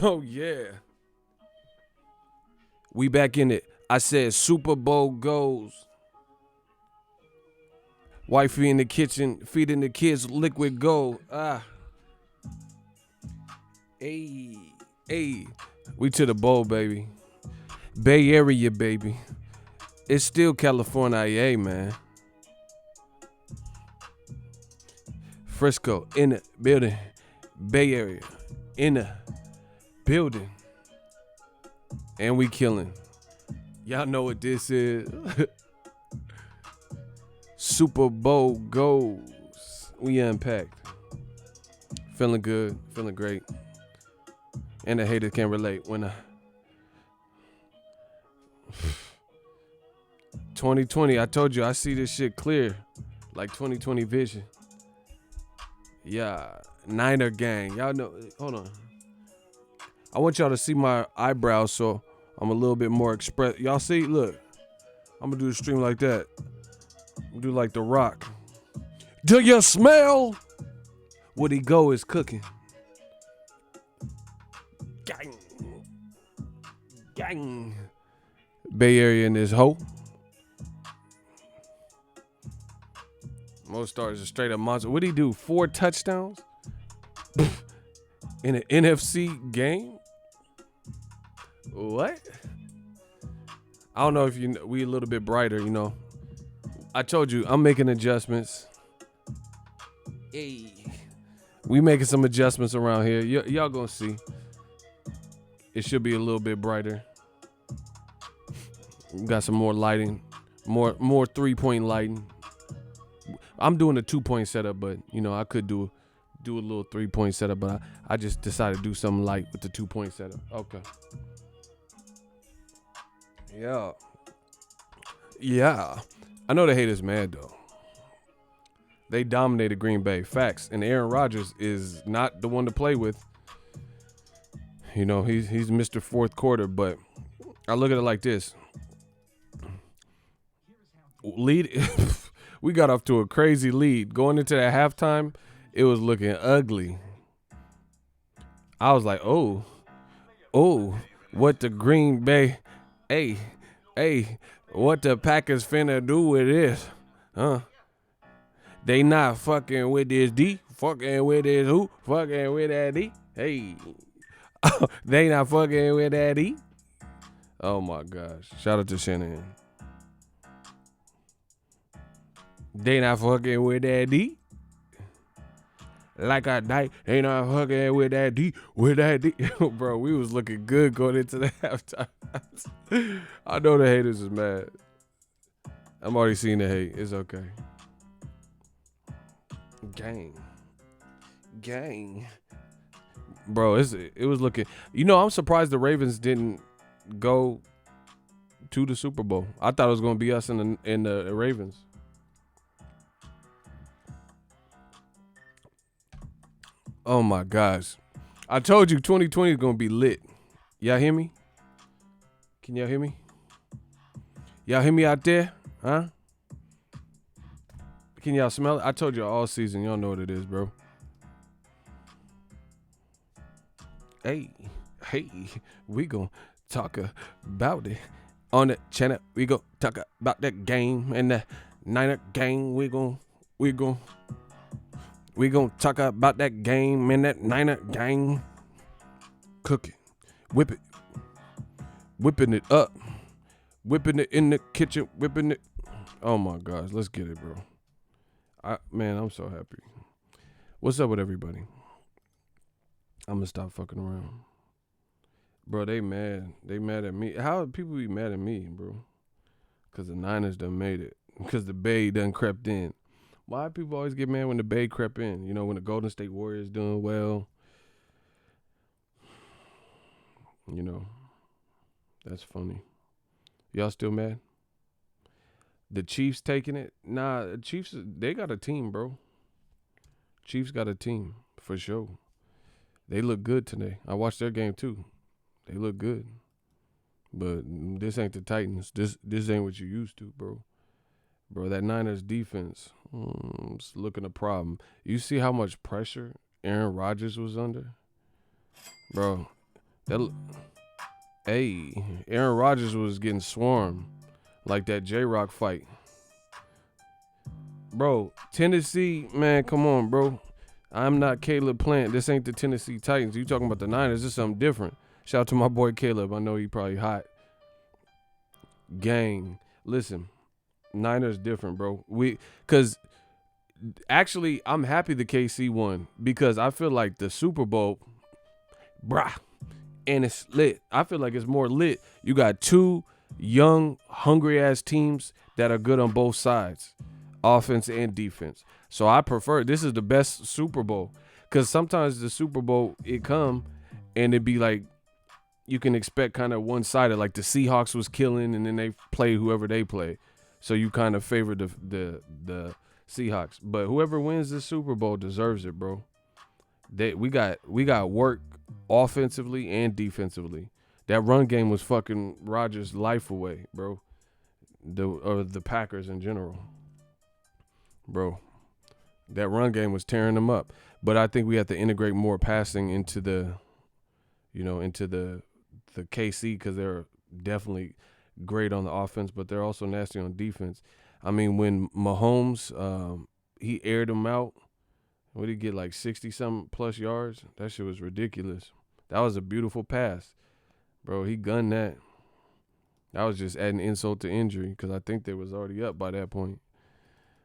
Oh, yeah. We back in it. I said Super Bowl goes. Wifey in the kitchen, feeding the kids liquid gold. Hey, hey. We to the bowl, baby. Bay Area, baby. It's still California, man. Frisco in the building. Bay Area in the building. And we killing. Y'all know what this is. Super Bowl goes. We unpacked. Feeling good. Feeling great. And the haters can't relate when 2020, I told you I see this shit clear. Like 2020 vision. Yeah. Niner gang. Y'all know. Hold on. I want y'all to see my eyebrows so I'm a little bit more express. Y'all see? Look. I'm going to do the stream like that. I'm going to do like The Rock. Do you smell what he go is cooking? Gang. Gang. Bay Area in this hoe. Most stars are straight up monster. What'd he do? 4 touchdowns? In an NFC game? What? I don't know if we a little bit brighter, you know. I told you, I'm making adjustments. Hey. We making some adjustments around here. Y'all gonna see. It should be a little bit brighter. We got some more lighting. More 3-point lighting. I'm doing a 2-point setup, but you know, I could do a little 3-point setup, but I just decided to do something light with the 2-point setup. Okay. Yeah. I know the haters mad though. They dominated Green Bay. Facts. And Aaron Rodgers is not the one to play with. You know, he's Mr. Fourth Quarter, but I look at it like this. We got off to a crazy lead. Going into that halftime, it was looking ugly. I was like, oh, what the Green Bay, hey, what the Packers finna do with this? Huh? They not fucking with this D, fucking with this who, fucking with that D. Hey, they not fucking with that D. Oh my gosh. Shout out to Shanahan. They not fucking with that D. Like I died, they not fucking with that D. Bro, we was looking good going into the halftime. I know the haters is mad. I'm already seeing the hate. It's okay. Gang. Bro, it was looking. You know, I'm surprised the Ravens didn't go to the Super Bowl. I thought it was gonna be us and the Ravens. Oh my gosh. I told you 2020 is going to be lit. Y'all hear me? Can y'all hear me? Y'all hear me out there? Huh? Can y'all smell it? I told y'all all season. Y'all know what it is, bro. Hey, we going to talk about it. On the channel, we going to talk about that game and the Niner game. We going to talk about that game and that Niner gang. Cook it. Whip it. Whipping it up. Whipping it in the kitchen. Whipping it. Oh my gosh. Let's get it, bro. Man, I'm so happy. What's up with everybody? I'm going to stop fucking around. Bro, they mad. They mad at me. How do people be mad at me, bro? Because the Niners done made it. Because the Bay done crept in. Why do people always get mad when the Bay crept in? You know, when the Golden State Warriors doing well. You know, that's funny. Y'all still mad? The Chiefs taking it? Nah, the Chiefs, they got a team, bro. Chiefs got a team, for sure. They look good today. I watched their game, too. They look good. But this ain't the Titans. This ain't what you used to, bro. Bro, that Niners defense, it's looking a problem. You see how much pressure Aaron Rodgers was under? Bro, That, hey, Aaron Rodgers was getting swarmed like that J-Rock fight. Bro, Tennessee, man, come on, bro. I'm not Caleb Plant. This ain't the Tennessee Titans. You talking about the Niners. This is something different. Shout out to my boy Caleb. I know he probably hot. Gang. Listen, Niners different, bro. Because actually, I'm happy the KC won because I feel like the Super Bowl, brah, and it's lit. I feel like it's more lit. You got two young, hungry-ass teams that are good on both sides, offense and defense. So I prefer, this is the best Super Bowl because sometimes the Super Bowl, it come and it be like, you can expect kind of one-sided, like the Seahawks was killing and then they play whoever they play. So you kind of favor the Seahawks. But whoever wins this Super Bowl deserves it, bro. We got work offensively and defensively. That run game was fucking Rodgers' life away, bro. The Packers in general. Bro. That run game was tearing them up. But I think we have to integrate more passing into the KC because they're definitely great on the offense, but they're also nasty on defense. I mean, when Mahomes, he aired them out, what did he get, like 60-something plus yards? That shit was ridiculous. That was a beautiful pass. Bro, he gunned that. That was just adding insult to injury because I think they was already up by that point.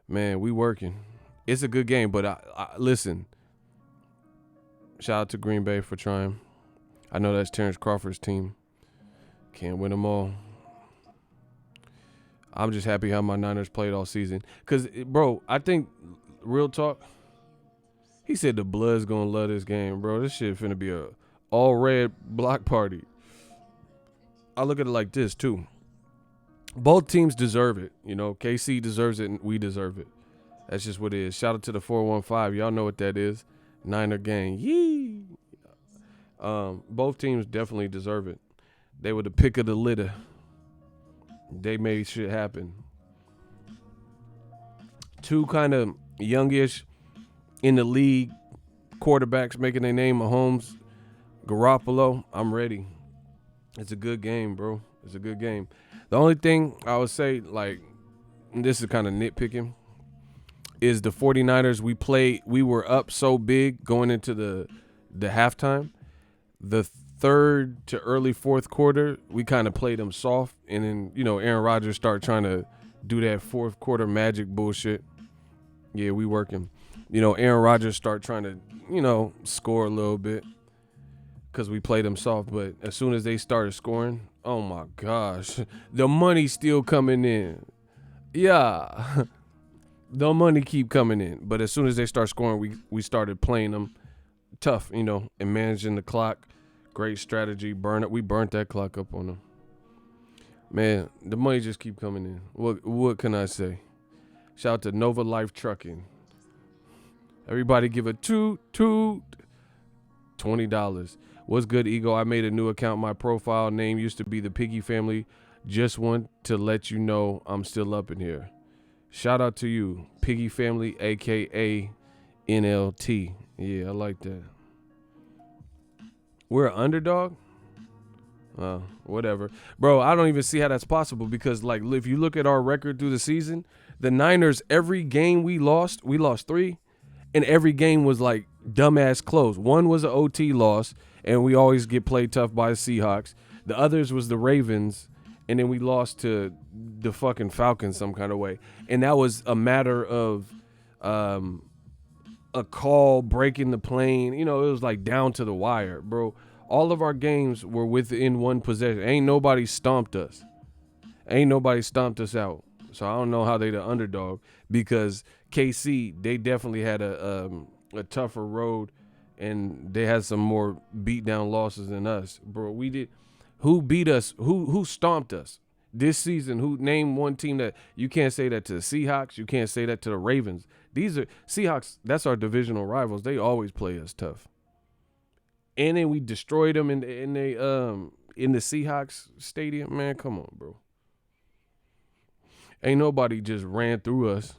Man, we working. It's a good game, but I listen, shout out to Green Bay for trying. I know that's Terrence Crawford's team. Can't win them all. I'm just happy how my Niners played all season. Because, bro, I think, real talk, he said the Blood's going to love this game, bro. This shit finna be a all-red block party. I look at it like this, too. Both teams deserve it. You know, KC deserves it and we deserve it. That's just what it is. Shout out to the 415. Y'all know what that is. Niner gang. Yee! Both teams definitely deserve it. They were the pick of the litter. They made shit happen. Two kind of youngish in the league quarterbacks making their name. Mahomes, Garoppolo. I'm ready. It's a good game, bro. It's a good game. The only thing I would say, like, this is kind of nitpicking, is the 49ers, we were up so big going into the halftime. The third to early fourth quarter, we kind of played them soft. And then, Aaron Rodgers started trying to do that fourth quarter magic bullshit. Yeah, we working. Aaron Rodgers started trying to, score a little bit because we played them soft. But as soon as they started scoring, oh, my gosh, the money's still coming in. Yeah, the money keep coming in. But as soon as they start scoring, we started playing them tough, and managing the clock. Great strategy. We burnt that clock up on them. Man, the money just keep coming in. What can I say? Shout out to Nova Life Trucking. Everybody give a toot. $20. What's good, Ego? I made a new account. My profile name used to be the Piggy Family. Just want to let you know I'm still up in here. Shout out to you, Piggy Family, a.k.a. NLT. Yeah, I like that. We're an underdog? Whatever. Bro, I don't even see how that's possible because, like, if you look at our record through the season, the Niners, every game we lost 3, and every game was, like, dumbass close. One was an OT loss, and we always get played tough by the Seahawks. The others was the Ravens, and then we lost to the fucking Falcons some kind of way. And that was a matter of a call breaking the plane. It was like down to the wire, bro. All of our games were within one possession. Ain't nobody stomped us. Out. So I don't know how they the underdog because KC, they definitely had a tougher road and they had some more beat down losses than us, bro. We did. Who beat us? Who stomped us this season? Who named one team that you can't say that to the Seahawks? You can't say that to the Ravens. These are Seahawks. That's our divisional rivals. They always play us tough. And then we destroyed them in the Seahawks stadium. Man, come on, bro. Ain't nobody just ran through us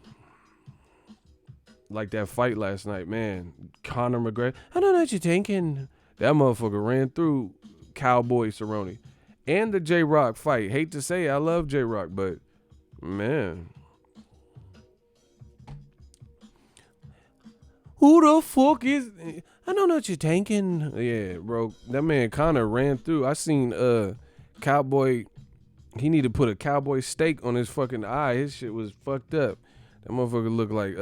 like that fight last night, man. Conor McGregor. I don't know what you're thinking. That motherfucker ran through Cowboy Cerrone. And the J-Rock fight. Hate to say it, I love J-Rock, but man. Who the fuck is... I don't know what you're thinking. Yeah, bro. That man kind of ran through. I seen Cowboy... He need to put a cowboy steak on his fucking eye. His shit was fucked up. That motherfucker looked like...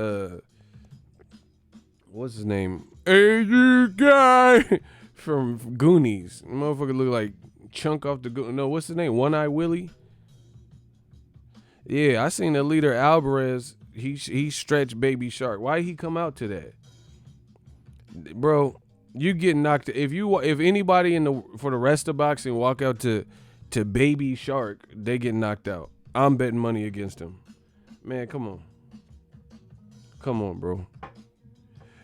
What's his name? Hey, you guy! From Goonies. The motherfucker look like Chunk off the... No, what's his name? One Eye Willie? Yeah, I seen the leader Alvarez. He stretched Baby Shark. Why he come out to that? Bro, you get knocked. If anybody for the rest of boxing walk out to Baby Shark, they get knocked out. I'm betting money against him. Man, come on. Come on, bro.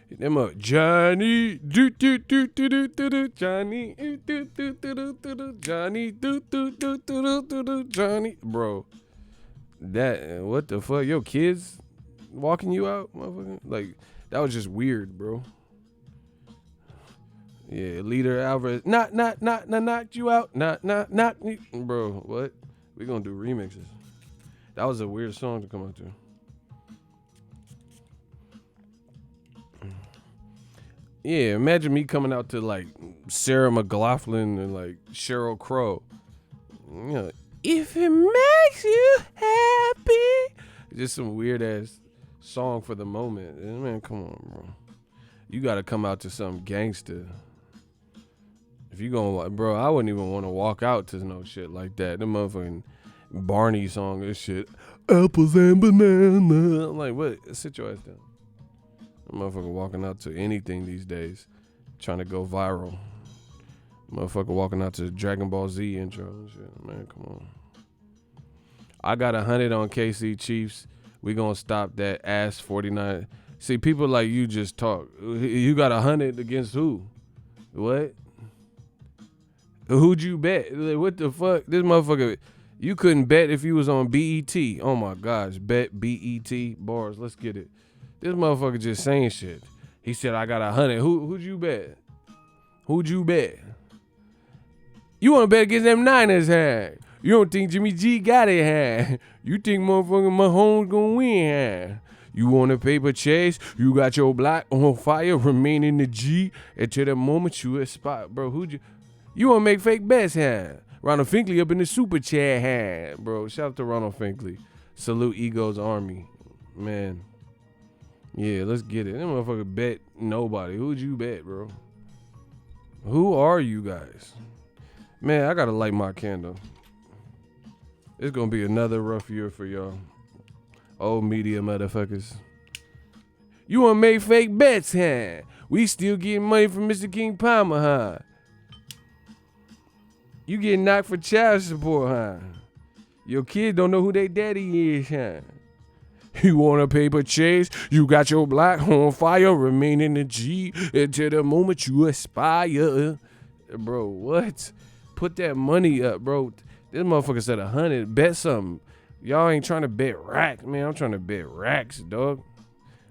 Them up, Johnny, do do do do do do do, Johnny, do do do do do, Johnny, do do do do do do, Johnny, bro. That what the fuck? Your kids walking you out, motherfucker? Like that was just weird, bro. Yeah, leader Alvarez, not knocked you out, not bro. What? We gonna do remixes. That was a weird song to come out to. Yeah, imagine me coming out to like Sarah McLachlan and like Sheryl Crow. You know, if it makes you happy. Just some weird ass song for the moment. Man, come on, bro. You gotta come out to some gangster. If you gonna, bro, I wouldn't even want to walk out to no shit like that. The motherfucking Barney song and shit. Apples and banana. I'm like, what? Sit your ass down. Motherfucker walking out to anything these days, trying to go viral. Motherfucker walking out to the Dragon Ball Z intro and shit. Man, come on. I got 100 on KC Chiefs. We gonna stop that ass 49. See, people like you just talk. You got 100 against who? What? Who'd you bet? Like, what the fuck? This motherfucker, you couldn't bet if you was on BET. Oh my gosh, bet BET bars. Let's get it. This motherfucker just saying shit. He said, I got 100. Who'd you bet? Who'd you bet? You want to bet against them Niners, huh? You don't think Jimmy G got it, huh? You think motherfucking Mahomes gonna win, huh? You want a paper chase? You got your block on fire, remain in the G until the moment you aspire. Bro, you want to make fake bets, huh? Ronald Finkley up in the super chat, huh? Bro, shout out to Ronald Finkley. Salute Ego's Army. Man. Yeah, let's get it. That motherfucker bet nobody. Who'd you bet, bro? Who are you guys? Man, I gotta light my candle. It's gonna be another rough year for y'all. Old media motherfuckers. You wanna make fake bets, huh? We still getting money from Mr. King Palmer, huh? You getting knocked for child support, huh? Your kid don't know who their daddy is, huh? You want a paper chase? You got your block on fire, remain in the G until the moment you aspire. Bro, what? Put that money up, bro. This motherfucker said 100. Bet something. Y'all ain't trying to bet racks, man. I'm trying to bet racks, dog.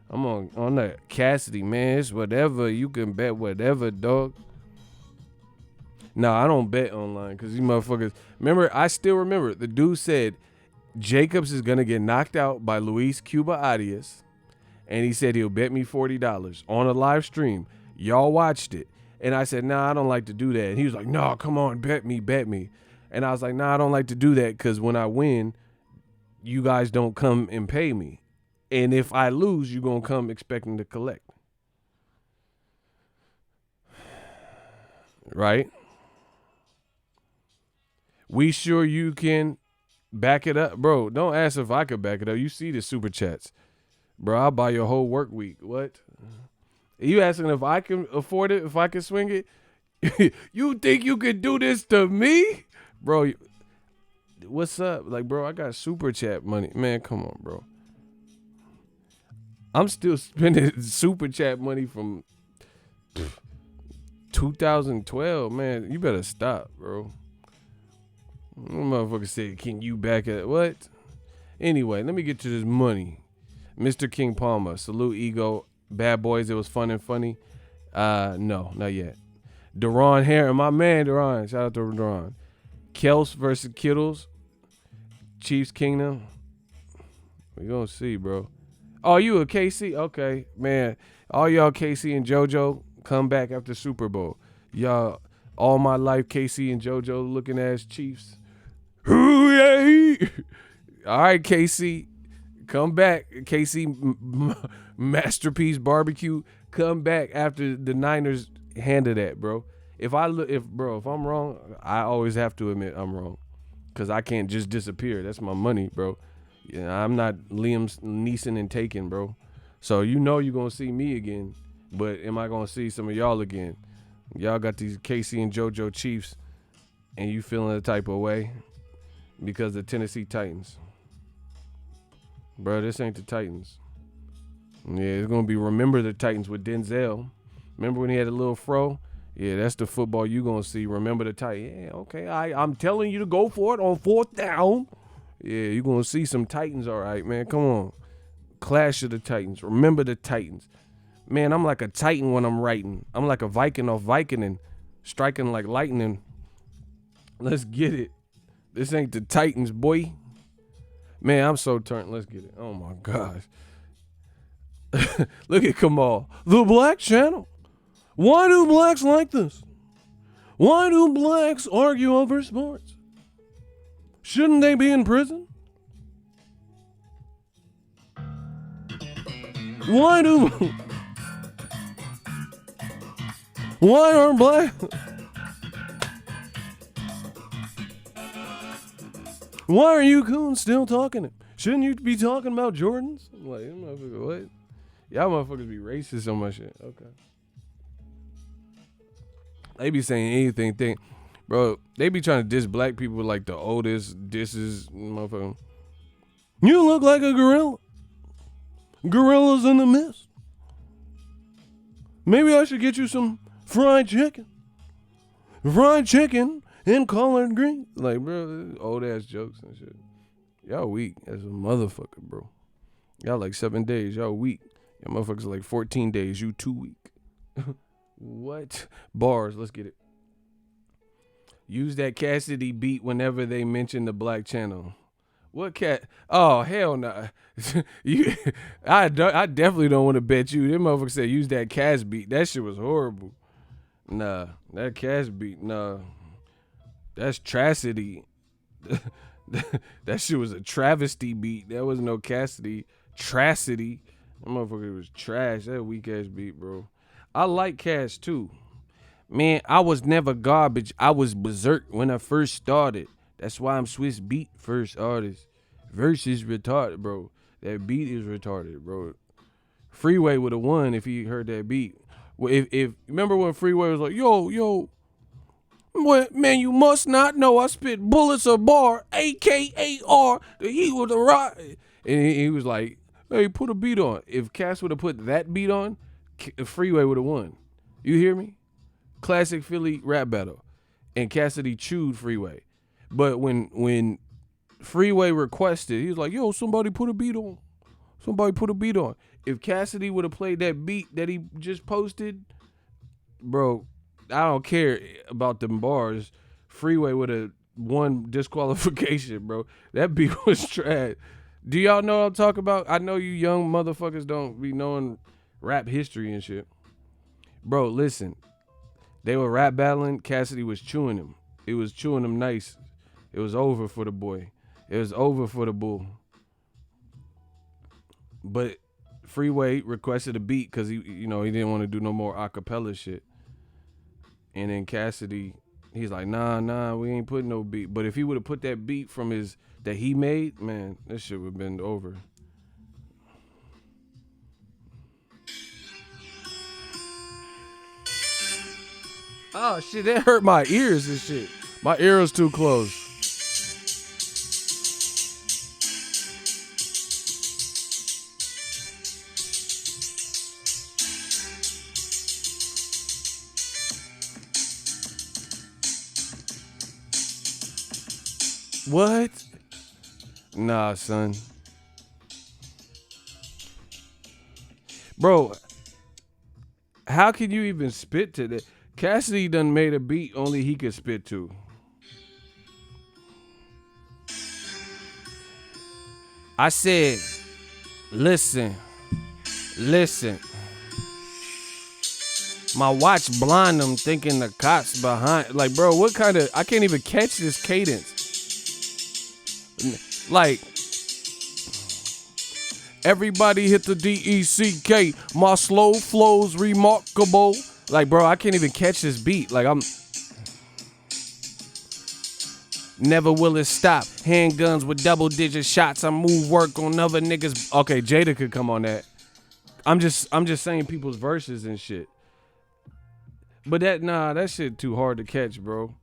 I'm on that Cassidy, man. It's whatever. You can bet whatever, dog. No, I don't bet online because these motherfuckers. Remember, I still remember the dude said Jacobs is going to get knocked out by Luis Cuba Arias. And he said he'll bet me $40 on a live stream. Y'all watched it. And I said, nah, I don't like to do that. And he was like, no, come on, bet me. And I was like, nah, I don't like to do that because when I win, you guys don't come and pay me. And if I lose, you're going to come expecting to collect. Right? We sure you can back it up. Bro, don't ask if I could back it up. You see the super chats. Bro, I'll buy your whole work week. What? You asking if I can afford it, if I can swing it? You think you can do this to me? Bro, what's up? Like, bro, I got super chat money. Man, come on, bro. I'm still spending super chat money from 2012, man. You better stop, bro. Motherfucker said, can you back it? What? Anyway, let me get to this money. Mr. King Palmer, salute Ego. Bad Boys, it was fun and funny. No, not yet. Deron Harris, my man Deron. Shout out to Deron. Kels versus Kittles. Chiefs Kingdom. We gonna see, bro. Oh, you a KC? Okay, man. All y'all KC and JoJo come back after Super Bowl. Y'all, all my life, KC and JoJo looking ass Chiefs. Hooray! All right, KC, come back. KC Masterpiece Barbecue, come back after the Niners handed that, bro. If I'm wrong, I always have to admit I'm wrong, cause I can't just disappear. That's my money, bro. Yeah, I'm not Liam Neeson and Taken, bro. So you know you're gonna see me again, but am I gonna see some of y'all again? Y'all got these KC and JoJo Chiefs, and you feeling the type of way because the Tennessee Titans. Bro, this ain't the Titans. Yeah, it's gonna be Remember the Titans with Denzel. Remember when he had a little fro? Yeah, that's the football you gonna see. Remember the Titans. Yeah, okay. I'm telling you to go for it on 4th down. Yeah, you gonna see some Titans, all right, man. Come on. Clash of the Titans. Remember the Titans. Man, I'm like a Titan when I'm writing. I'm like a Viking off Viking and striking like lightning. Let's get it. This ain't the Titans, boy. Man, I'm so turned. Let's get it. Oh, my gosh. Look at Kamal. The Black Channel. Why do blacks like this? Why do blacks argue over sports? Shouldn't they be in prison? Why aren't black? Why are you coons still talking? Shouldn't you be talking about Jordans? I'm like, motherfucker, what? Y'all motherfuckers be racist on my shit. Okay. They be saying anything. Bro, they be trying to diss black people like the oldest disses, motherfucker. You look like a gorilla. Gorillas in the mist. Maybe I should get you some fried chicken. Fried chicken in collard green. Like, bro, old ass jokes and shit. Y'all weak as a motherfucker, bro. Y'all like 7 days. Y'all weak. Y'all motherfuckers like 14 days. You 2 weak. What? Bars. Let's get it. Use that Cassidy beat whenever they mention the Black Channel. What cat? Oh, hell no. I definitely don't want to bet you. Them motherfuckers said use that Cass beat. That shit was horrible. Nah, that Cass beat, nah. That's tragedy. That shit was a travesty beat. That was no Cassidy. Tragedy. That motherfucker was trash. That weak ass beat, bro. I like Cass too. Man, I was never garbage. I was berserk when I first started. That's why I'm Swiss beat first artist. Verse is retarded, bro. That beat is retarded, bro. Freeway would have won if he heard that beat. Well, if remember when Freeway was like, yo, what, man, you must not know I spit bullets a bar, AKAR, the heat with the rock. And he was like, hey, put a beat on. If Cass would have put that beat on, Freeway would have won. You hear me? Classic Philly rap battle. And Cassidy chewed Freeway. But when Freeway requested, he was like, yo, somebody put a beat on. Somebody put a beat on. If Cassidy would have played that beat that he just posted, bro, I don't care about them bars. Freeway would have won disqualification, bro. That beat was trash. Do y'all know what I'm talking about? I know you young motherfuckers don't be knowing rap history and shit. Bro, listen. They were rap battling. Cassidy was chewing him. It was chewing him nice. It was over for the boy. It was over for the bull. But Freeway requested a beat because he didn't want to do no more acapella shit. And then Cassidy, he's like, nah, we ain't putting no beat. But if he would have put that beat from that he made, man, this shit would have been over. Oh shit, that hurt my ears and shit. My ear was too close. What? Nah, son. Bro, how can you even spit to that? Cassidy done made a beat only he could spit to. I said, listen. My watch blind them thinking the cops behind. Like, bro, what kind of... I can't even catch this cadence. Like, everybody hit the DECK. My slow flow's remarkable. Like, bro, I can't even catch this beat. Like, I'm... Never will it stop. Handguns with double-digit shots. I move work on other niggas. Okay, Jada could come on that. I'm just saying people's verses and shit. But that shit too hard to catch, bro.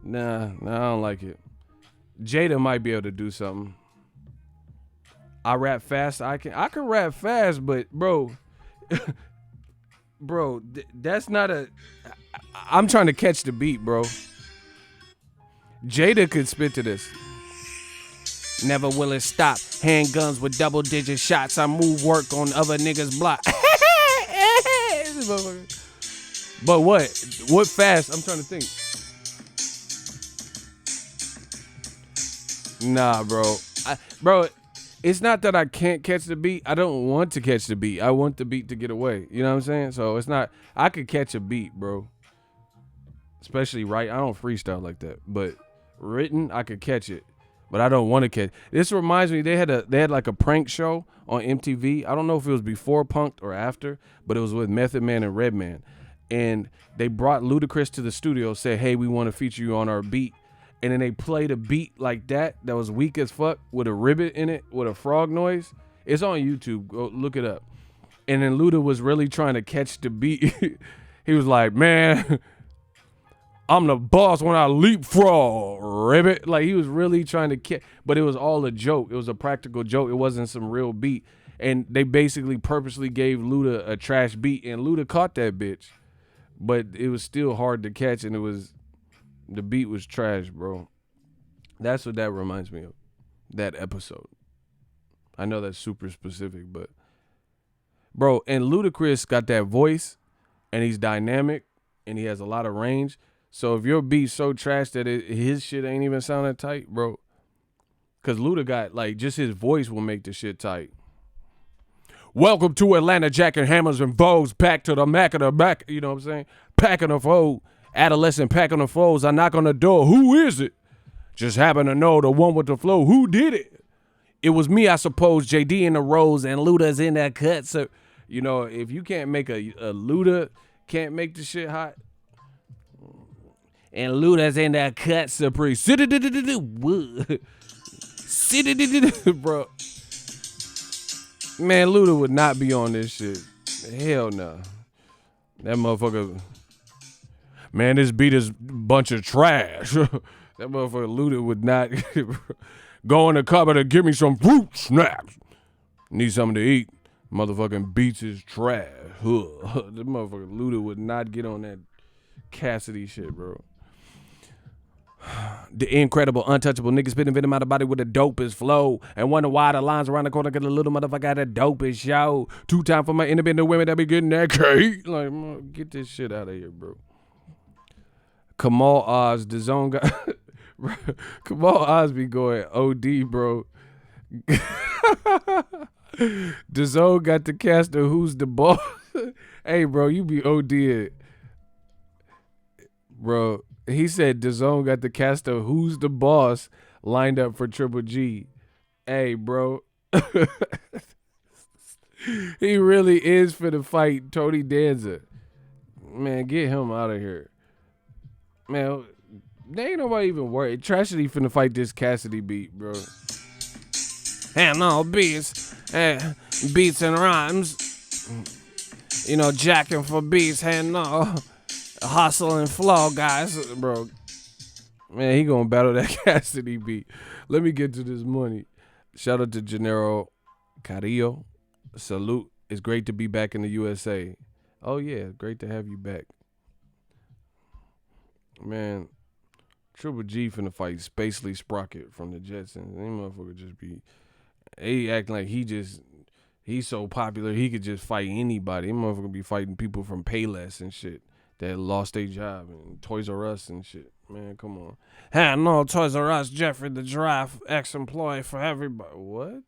Nah, I don't like it. Jada might be able to do something. I rap fast. I can rap fast, but bro, that's not a. I'm trying to catch the beat, bro. Jada could spit to this. Never will it stop. Handguns with double-digit shots. I move work on other niggas' block. But what fast? I'm trying to think. Nah, bro. Bro, it's not that I can't catch the beat. I don't want to catch the beat. I want the beat to get away. You know what I'm saying? So it's not. I could catch a beat, bro. Especially I don't freestyle like that. But written, I could catch it. But I don't want to catch. This reminds me, they had like a prank show on MTV. I don't know if it was before Punk'd or after, but it was with Method Man and Redman. And they brought Ludacris to the studio, said, hey, we want to feature you on our beat. And then they played a beat like that was weak as fuck with a ribbit in it, with a frog noise. It's on YouTube. Go look it up. And then Luda was really trying to catch the beat. He was like, man, I'm the boss when I leapfrog, ribbit. Like, he was really trying to catch, but it was all a joke. It was a practical joke. It wasn't some real beat. And they basically purposely gave Luda a trash beat, and Luda caught that bitch. But it was still hard to catch, and the beat was trash, bro. That's what that reminds me of, that episode. I know that's super specific, but bro, and Ludacris got that voice, and he's dynamic, and he has a lot of range. So if your beat's so trash that his shit ain't even sounding tight, bro, because Luda got, like, just his voice will make the shit tight. Welcome to Atlanta, Jack and Hammers and Vogues, back to the Mac of the back, you know what I'm saying? Packing the foe, adolescent packing the foes. I knock on the door, who is it? Just happen to know the one with the flow, who did it? It was me, I suppose, JD in the rose and Luda's in that cut. So, you know, if you can't make a Luda, can't make the shit hot, and Luda's in that cut, Supreme. Bro. Man, Luda would not be on this shit. Hell no. That motherfucker. Man, this beat is a bunch of trash. That motherfucker Luda would not go in the cupboard and give me some fruit snacks. Need something to eat. Motherfucking beats is trash. The motherfucker Luda would not get on that Cassidy shit, bro. The incredible, untouchable nigga spitting venom out of body with the dopest flow. And wonder why the lines around the corner get a little motherfucker got the dopest show. 2 times for my independent women that be getting that cake. Like, get this shit out of here, bro. Kamal Oz, the zone guy. Kamal Oz be going OD, bro. The zone got the caster who's the boss. Hey, bro, you be OD. Bro. He said DAZN got the cast of Who's the Boss lined up for Triple G. Hey, bro. He really is for the fight Tony Danza. Man, get him out of here. Man, there ain't nobody even worried. Tragedy finna fight this Cassidy beat, bro. And no beats. Beats and rhymes. You know, jacking for beats. And no. Hustle and flow, guys, bro. Man, he gonna battle that Cassidy beat. Let me get to this money. Shout out to Gennaro Carrillo. Salute. It's great to be back in the USA. Oh yeah, great to have you back. Man, Triple G finna fight Spacely Sprocket from the Jetsons. That motherfucker just be, he acting like he's so popular he could just fight anybody. That motherfucker be fighting people from Payless and shit. that lost their job and Toys R Us and shit. Man, come on. Hey, no, Toys R Us, Jeffrey the Giraffe, ex-employee for everybody. What?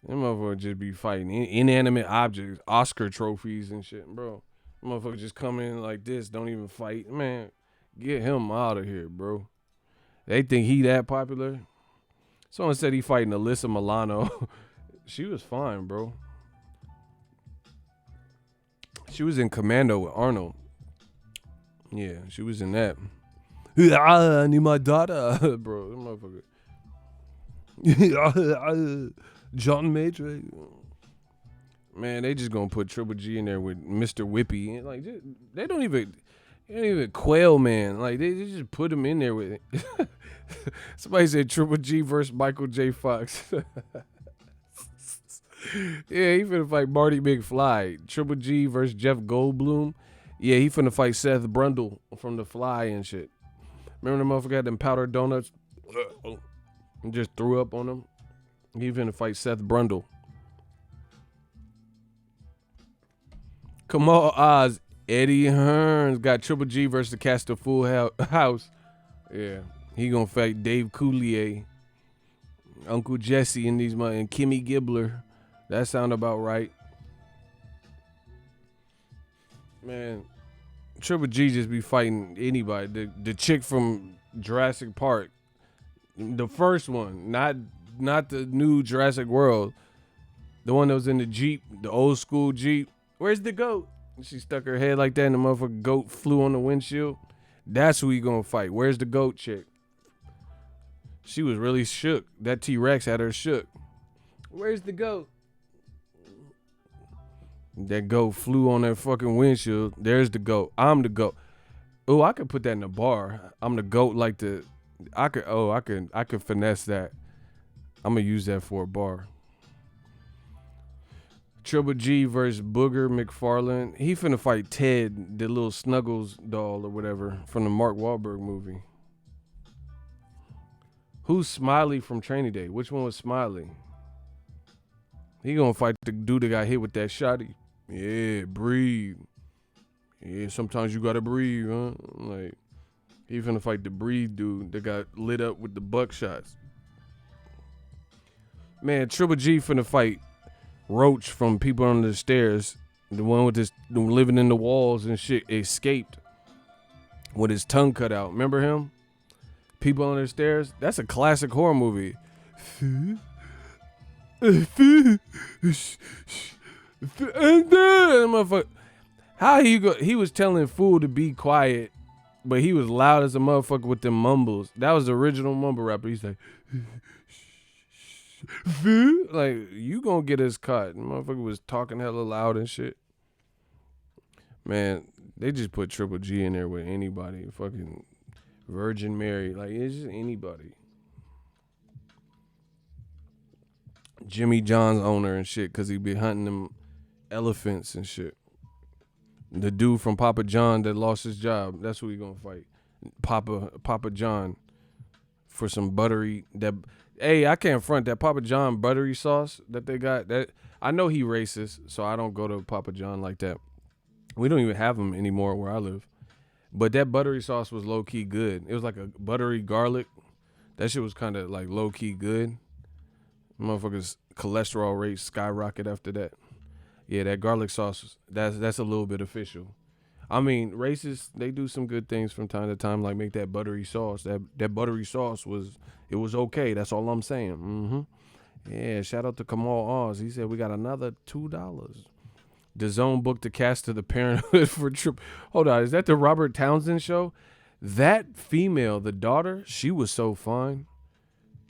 Them motherfuckers just be fighting inanimate objects, Oscar trophies and shit, bro. Them motherfuckers just come in like this, don't even fight. Man, get him out of here, bro. They think he that popular. Someone said he fighting Alyssa Milano. She was fine, bro. She was in Commando with Arnold. Yeah, she was in that. I need my daughter, bro. That motherfucker. John Matrix. Man, they just gonna put Triple G in there with Mr. Whippy. And like, they don't even quail, man. Like, they just put him in there with it. Somebody said Triple G versus Michael J. Fox. Yeah, he finna fight Marty McFly. Triple G versus Jeff Goldblum. Yeah, he finna fight Seth Brundle from The Fly and shit. Remember the motherfucker had them powdered donuts and just threw up on them? He finna fight Seth Brundle. Kamal Oz, Eddie Hearns got Triple G versus the cast of Full House. Yeah, he gonna fight Dave Coulier, Uncle Jesse, and and Kimmy Gibbler. That sound about right. Man, Triple G just be fighting anybody. The chick from Jurassic Park, the first one, not the new Jurassic World, the one that was in the Jeep, the old school Jeep. Where's the goat? She stuck her head like that and the motherfucking goat flew on the windshield. That's who he gonna fight. Where's the goat chick? She was really shook. That T-Rex had her shook. Where's the goat? That goat flew on that fucking windshield. There's the goat. I'm the goat. Oh, I could put that in the bar. I'm the goat like the I could finesse that. I'm gonna use that for a bar. Triple G versus Booger McFarlane. He finna fight Ted, the little Snuggles doll or whatever from the Mark Wahlberg movie. Who's Smiley from Training Day? Which one was Smiley? He gonna fight the dude that got hit with that shotty. Yeah, breathe. Yeah, sometimes you gotta breathe, huh? Like, he finna fight the breathe dude that got lit up with the buckshots. Man, Triple G finna fight Roach from People Under the Stairs. The one with this living in the walls and shit escaped with his tongue cut out. Remember him? People Under the Stairs? That's a classic horror movie. How he was telling Fool to be quiet, but he was loud as a motherfucker with them mumbles. That was the original mumble rapper. He's like, like, you gonna get us caught. The motherfucker was talking hella loud and shit. Man, they just put Triple G in there with anybody. Fucking Virgin Mary. Like, it's just anybody. Jimmy John's owner and shit, because he be hunting them elephants and shit. The dude from Papa John that lost his job, that's who he gonna fight. Papa John for some buttery that. Hey, I can't front that Papa John buttery sauce that they got. That I know he racist, so I don't go to Papa John like that. We don't even have them anymore where I live. But that buttery sauce was low key good. It was like a buttery garlic. That shit was kind of like low key good. Motherfuckers' cholesterol rate skyrocket after that. Yeah, that garlic sauce, that's a little bit official. I mean, racists, they do some good things from time to time, like make that buttery sauce. That buttery sauce was okay. That's all I'm saying. Yeah, shout out to Kamal Oz. He said we got another $2. DAZN booked the cast of The Parenthood for trip. Hold on, is that the Robert Townsend show? That female, the daughter, she was so fine.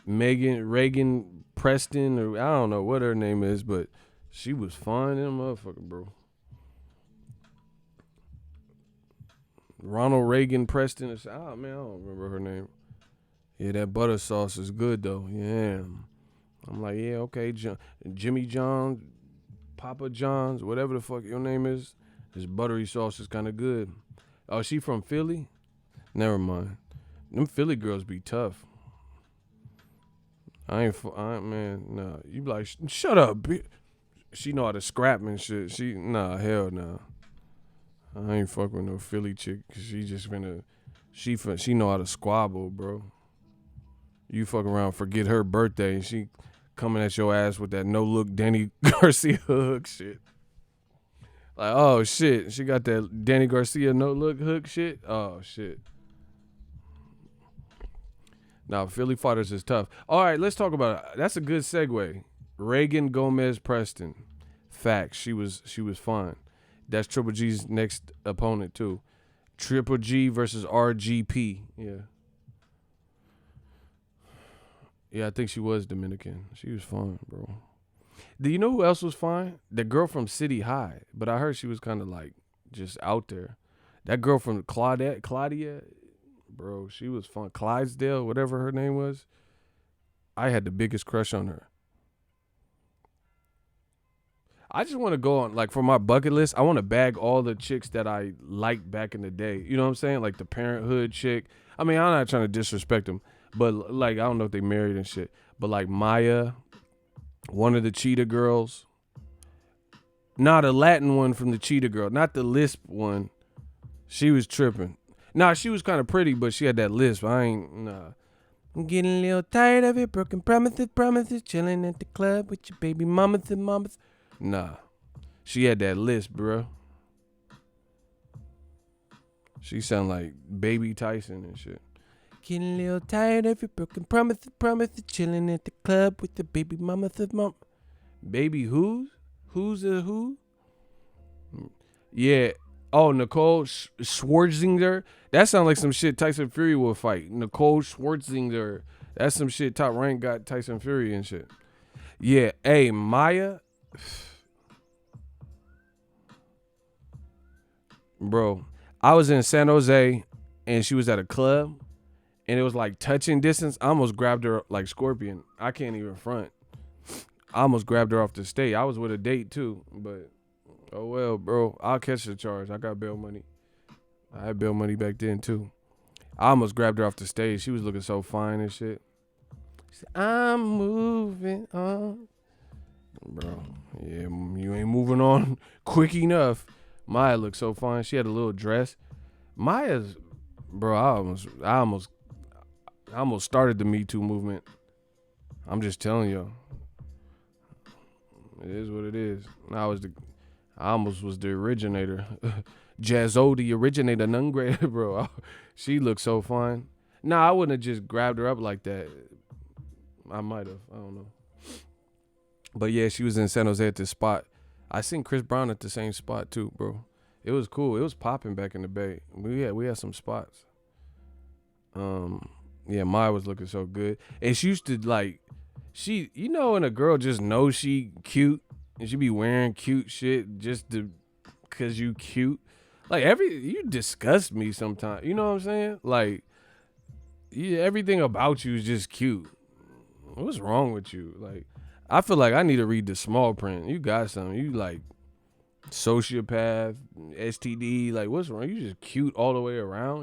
Reagan Preston, or I don't know what her name is, but she was fine in a motherfucker, bro. Ronald Reagan Preston. Oh, man, I don't remember her name. Yeah, that butter sauce is good, though. Yeah. I'm like, yeah, okay. Jimmy John, Papa John's, whatever the fuck your name is, this buttery sauce is kind of good. Oh, she from Philly? Never mind. Them Philly girls be tough. Man, nah. You be like, shut up, bitch. She know how to scrap and shit. Hell nah. I ain't fuck with no Philly chick, cause she just finna, she know how to squabble, bro. You fuck around, forget her birthday, and she coming at your ass with that no look Danny Garcia hook shit. Like, oh shit, she got that Danny Garcia no look hook shit. Oh shit. Now Philly fighters is tough. All right, let's talk about it. That's a good segue. Reagan Gomez Preston. Facts. She was fine. That's Triple G's next opponent too. Triple G versus RGP. Yeah. Yeah, I think she was Dominican. She was fine, bro. Do you know who else was fine? The girl from City High. But I heard she was kind of like just out there. That girl from Claudia, bro, she was fun. Clydesdale, whatever her name was. I had the biggest crush on her. I just want to go on, like, for my bucket list, I want to bag all the chicks that I liked back in the day. You know what I'm saying? Like the Parenthood chick. I mean, I'm not trying to disrespect them, but, like, I don't know if they married and shit. But, like, Maya, one of the Cheetah Girls. Not a Latin one from the Cheetah Girl. Not the lisp one. She was tripping. Nah, she was kind of pretty, but she had that lisp. Nah. I'm getting a little tired of it. Broken promises. Chilling at the club with your baby mamas and mamas. Nah. She had that lisp, bro. She sound like Baby Tyson and shit. Getting a little tired of it. Broken promises. Chilling at the club with the baby mamas and mamas. Baby who's? Who's a who? Yeah. Oh, Nicole Schwarzinger. That sounds like some shit Tyson Fury will fight. Nicole Schwarzinger. That's some shit Top Rank got Tyson Fury and shit. Yeah. Hey, Maya. Bro, I was in San Jose and she was at a club and it was like touching distance. I almost grabbed her like Scorpion. I can't even front. I almost grabbed her off the stage. I was with a date too, but oh well, bro. I'll catch the charge. I got bail money. I had bail money back then too. I almost grabbed her off the stage. She was looking so fine and shit. She said, I'm moving on. Bro, yeah, you ain't moving on quick enough. Maya looked so fine. She had a little dress. Maya's, bro, I almost started the Me Too movement. I'm just telling you. It is what it is. I almost was the originator. Jazzo, the originator, none greater, bro. She looked so fine. Nah, I wouldn't have just grabbed her up like that. I might have. I don't know. But yeah, she was in San Jose at this spot. I seen Chris Brown at the same spot too, bro. It was cool. It was popping back in the Bay. We had some spots. Yeah, Maya was looking so good. And she used to like, you know when a girl just knows she cute and she be wearing cute shit just cause you cute. Like you disgust me sometimes. You know what I'm saying? Like, everything about you is just cute. What's wrong with you? Like, I feel like I need to read the small print. You got something. You like sociopath, STD. Like, what's wrong? You just cute all the way around.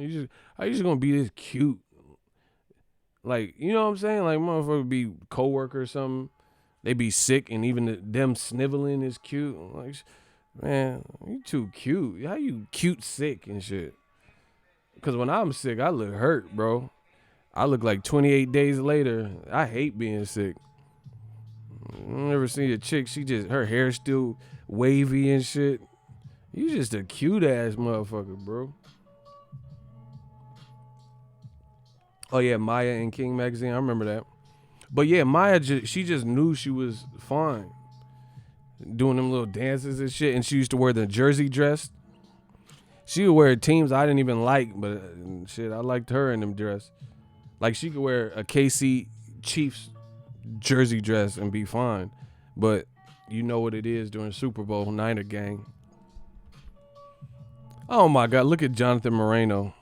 How you just gonna be this cute? Like, you know what I'm saying? Like, motherfucker be coworker or something. They be sick and even them sniveling is cute. Like, man, you too cute. How you cute sick and shit? Because when I'm sick, I look hurt, bro. I look like 28 days later. I hate being sick. I never seen a chick, her hair still wavy and shit. You just a cute ass motherfucker, bro. Oh yeah, Maya in King magazine, I remember that. But yeah, Maya she just knew she was fine. Doing them little dances and shit, and she used to wear the jersey dress. She would wear teams I didn't even like, but shit, I liked her in them dress. Like, she could wear a KC Chiefs jersey dress and be fine, but you know what it is during Super Bowl, Niner gang. Oh my God, look at Jonathan Moreno.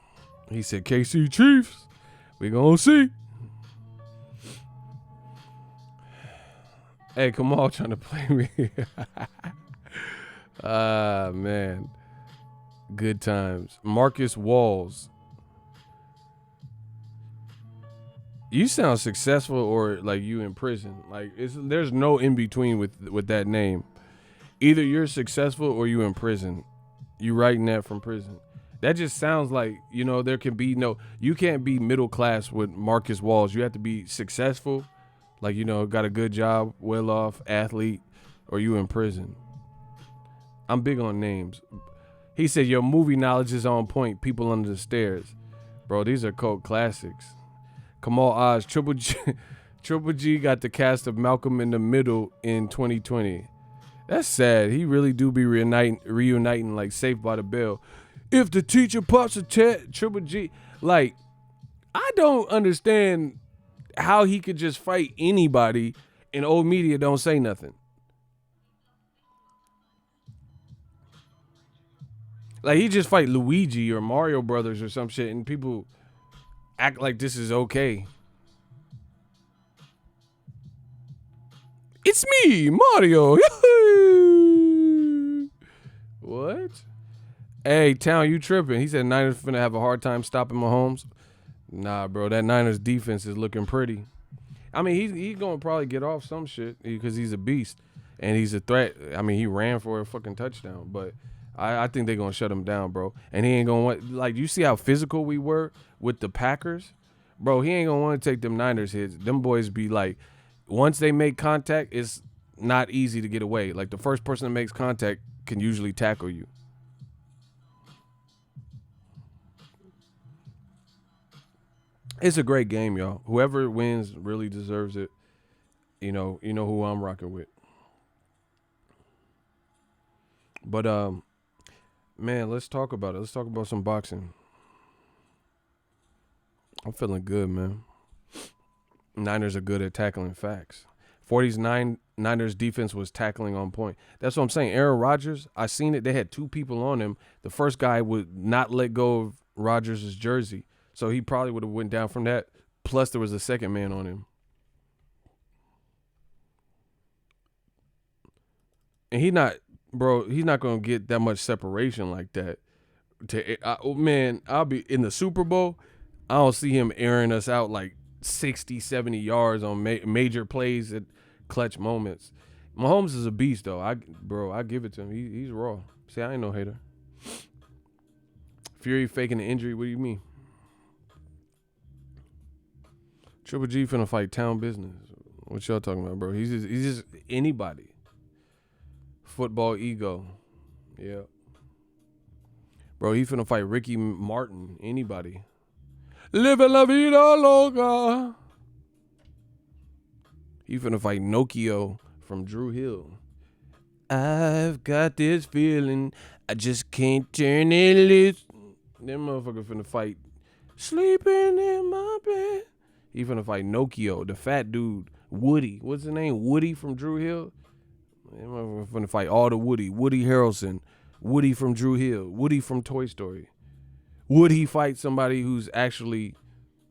He said KC Chiefs, we gonna see. Hey, Kamal trying to play me. Man, good times. Marcus Walls. You sound successful or like you in prison. Like, there's no in between with that name. Either you're successful or you in prison. You writing that from prison. That just sounds like, there can be you can't be middle class with Marcus Walls. You have to be successful, like, got a good job, well off, athlete, or you in prison. I'm big on names. He said, your movie knowledge is on point. People Under the Stairs. Bro, these are cult classics. Kamal Oz, Triple G, Triple G got the cast of Malcolm in the Middle in 2020. That's sad. He really do be reuniting like Saved by the Bell. If the teacher pops a Triple G, like, I don't understand how he could just fight anybody and old media don't say nothing. Like, he just fight Luigi or Mario Brothers or some shit and people act like this is okay. It's me, Mario. What? Hey, Town, you tripping. He said Niners finna have a hard time stopping Mahomes. Nah, bro, that Niners defense is looking pretty. I mean, he's going to probably get off some shit because he's a beast and he's a threat. I mean, he ran for a fucking touchdown, but I think they're going to shut him down, bro. And he ain't going to want, like, you see how physical we were with the Packers? Bro, he ain't going to want to take them Niners hits. Them boys be like, once they make contact, it's not easy to get away. Like, the first person that makes contact can usually tackle you. It's a great game, y'all. Whoever wins really deserves it. You know who I'm rocking with. But man, let's talk about it. Let's talk about some boxing. I'm feeling good, man. Niners are good at tackling facts. 40's Niners defense was tackling on point. That's what I'm saying. Aaron Rodgers, I seen it. They had two people on him. The first guy would not let go of Rodgers' jersey. So he probably would have went down from that. Plus, there was a second man on him. And he's not going to get that much separation like that. I'll be in the Super Bowl. I don't see him airing us out like 60, 70 yards on major plays at clutch moments. Mahomes is a beast, though. I give it to him. He's raw. See, I ain't no hater. Fury faking an injury. What do you mean? Triple G finna fight Town Business. What y'all talking about, bro? He's just anybody. Football ego. Yeah. Bro, he finna fight Ricky Martin. Anybody. Live la vida loca. He finna fight Nokia from Drew Hill. I've got this feeling I just can't turn it loose. Them motherfucker finna fight Sleeping in my bed. He finna fight Nokia, the fat dude. Woody. What's his name? Woody from Drew Hill? Them motherfucker finna fight all the Woody. Woody Harrelson. Woody from Drew Hill. Woody from Toy Story. Would he fight somebody who's actually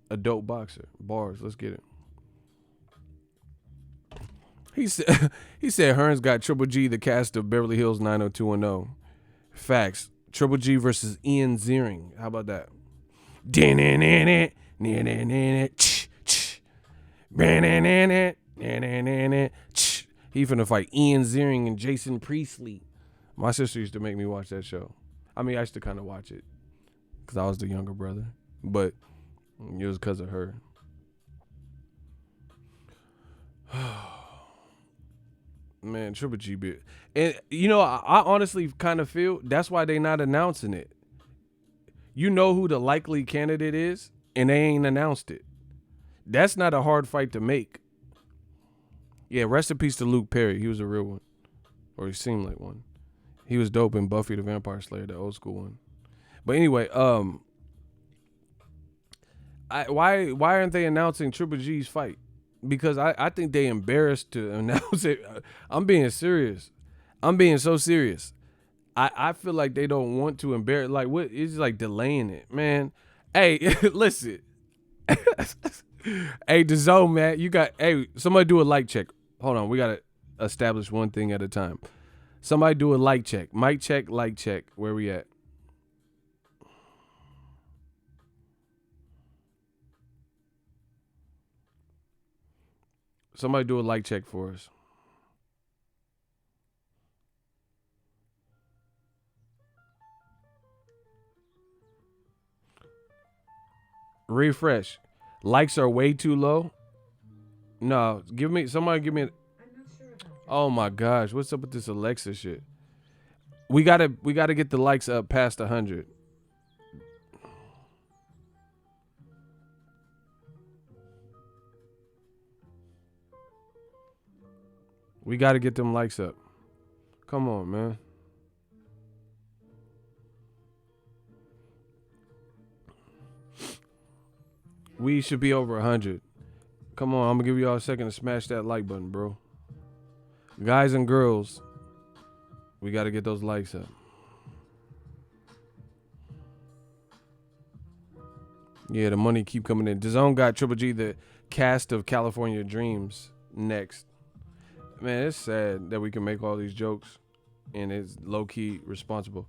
a dope boxer? Bars, let's get it. He said Hearns got Triple G, the cast of Beverly Hills 90210. Facts. Triple G versus Ian Ziering. How about that? He finna fight Ian Ziering and Jason Priestley. My sister used to make me watch that show. I mean, I used to kind of watch it because I was the younger brother, but it was because of her. Man, Triple G bit. And, I honestly kind of feel that's why they not announcing it. You know who the likely candidate is, and they ain't announced it. That's not a hard fight to make. Yeah, rest in peace to Luke Perry. He was a real one. Or he seemed like one. He was dope in Buffy the Vampire Slayer, the old school one. But anyway, why aren't they announcing Triple G's fight? Because I think they embarrassed to announce it. I'm being serious. I'm being so serious. I feel like they don't want to embarrass. Like, what? It's like delaying it, man. Hey, listen. Hey, DAZN, man. Hey, somebody do a like check. Hold on. We got to establish one thing at a time. Somebody do a like check. Mic check, like check. Where we at? Somebody do a like check for us. Refresh. Likes are way too low. No, somebody give me. Oh my gosh, what's up with this Alexa shit? We gotta get the likes up past 100. We gotta get them likes up. Come on, man. We should be over 100. Come on, I'm gonna give y'all a second to smash that like button, bro. Guys and girls, we gotta get those likes up. Yeah, the money keep coming in. DAZN got Triple G, the cast of California Dreams, next. Man, it's sad that we can make all these jokes and it's low-key responsible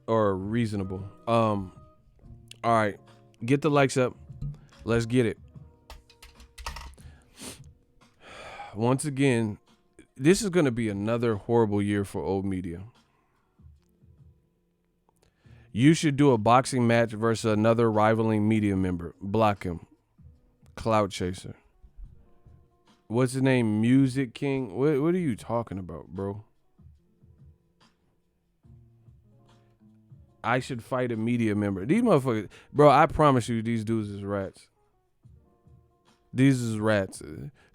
or reasonable. All right, get the likes up. Let's get it. Once again, this is going to be another horrible year for old media. You should do a boxing match versus another rivaling media member. Block him. Clout chaser. What's his name? Music King? What are you talking about, bro? I should fight a media member. These motherfuckers, bro, I promise you these dudes is rats. These is rats.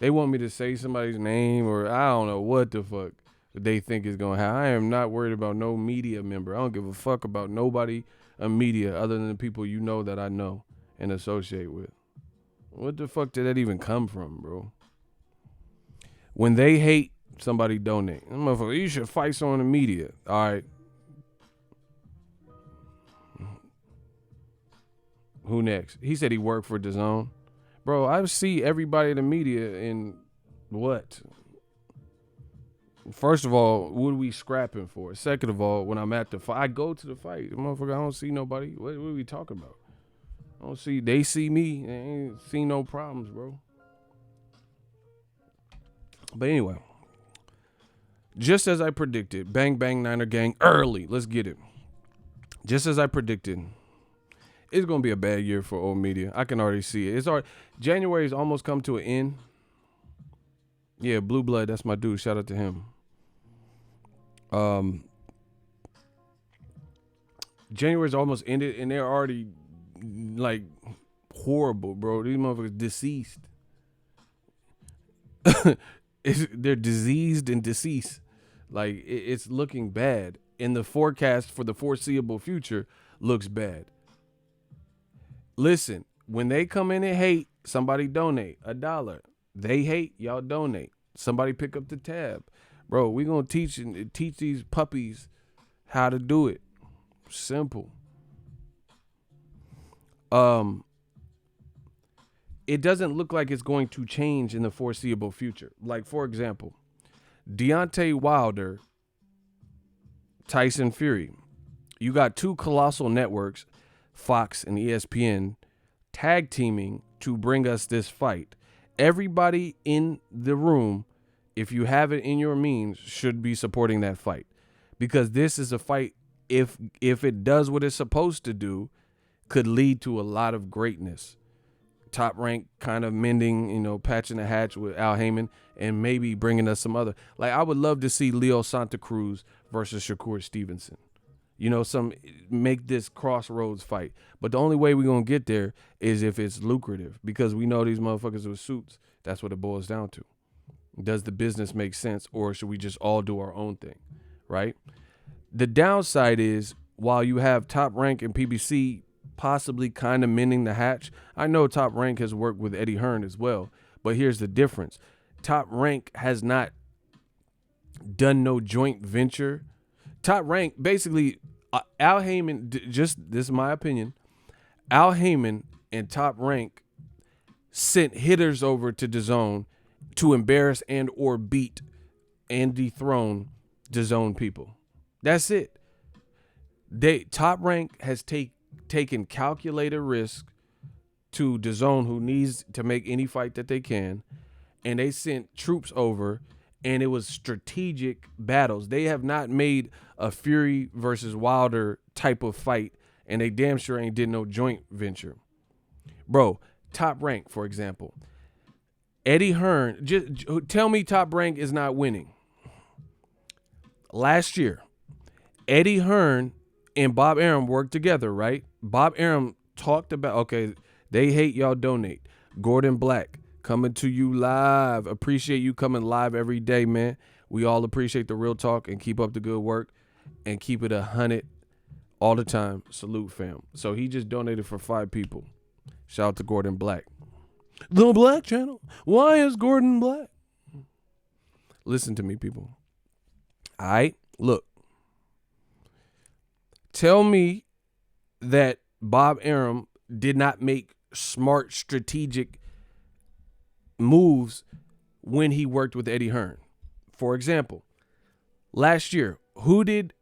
They want me to say somebody's name or I don't know what the fuck they think is going to happen. I am not worried about no media member. I don't give a fuck about nobody in media other than the people you know that I know and associate with. What the fuck did that even come from, bro? When they hate, somebody donate. Motherfucker, you should fight someone in the media. All right. Who next? He said he worked for DAZN. Bro, I see everybody in the media in what? First of all, what are we scrapping for? Second of all, when I'm at the fight, I go to the fight. Motherfucker, I don't see nobody. What are we talking about? I don't see. They see me. They ain't see no problems, bro. But anyway, just as I predicted, bang, bang, Niner gang early. Let's get it. Just as I predicted, it's going to be a bad year for old media. I can already see it. January's almost come to an end. Yeah, Blue Blood, that's my dude. Shout out to him. January's almost ended, and they're already, like, horrible, bro. These motherfuckers deceased. They're diseased and deceased. Like, it's looking bad. And the forecast for the foreseeable future looks bad. Listen, when they come in and hate, somebody donate $1. They hate, y'all donate. Somebody pick up the tab. Bro, we going to teach these puppies how to do it. Simple. It doesn't look like it's going to change in the foreseeable future. Like, for example, Deontay Wilder, Tyson Fury. You got two colossal networks, Fox and ESPN, tag teaming to bring us this fight. Everybody in the room, if you have it in your means, should be supporting that fight. Because this is a fight, if it does what it's supposed to do, could lead to a lot of greatness. Top Rank kind of mending, patching the hatch with Al Heyman and maybe bringing us some other. Like, I would love to see Leo Santa Cruz versus Shakur Stevenson. Make this crossroads fight. But the only way we're going to get there is if it's lucrative, because we know these motherfuckers with suits. That's what it boils down to. Does the business make sense, or should we just all do our own thing, right? The downside is, while you have Top Rank and PBC possibly kind of mending the hatch, I know Top Rank has worked with Eddie Hearn as well, but here's the difference. Top Rank has not done no joint venture. Top Rank, basically, Al Heyman, this is my opinion, Al Heyman and Top Rank sent hitters over to DAZN to embarrass and or beat and dethrone DAZN people. That's it. Top Rank has taken calculated risk to DAZN, who needs to make any fight that they can, and they sent troops over, and it was strategic battles. They have not made a Fury versus Wilder type of fight, and they damn sure ain't did no joint venture. Bro, Top Rank, for example. Eddie Hearn, just tell me Top Rank is not winning. Last year, Eddie Hearn and Bob Arum worked together, right? Bob Arum talked about, okay, they hate y'all donate. Gordon Black, coming to you live. Appreciate you coming live every day, man. We all appreciate the real talk and keep up the good work and keep it 100 all the time. Salute, fam. So he just donated for 5 people. Shout out to Gordon Black. The Black Channel. Why is Gordon Black? Listen to me, people. All right, look. Tell me that Bob Arum did not make smart, strategic moves when he worked with Eddie Hearn. For example, last year, who did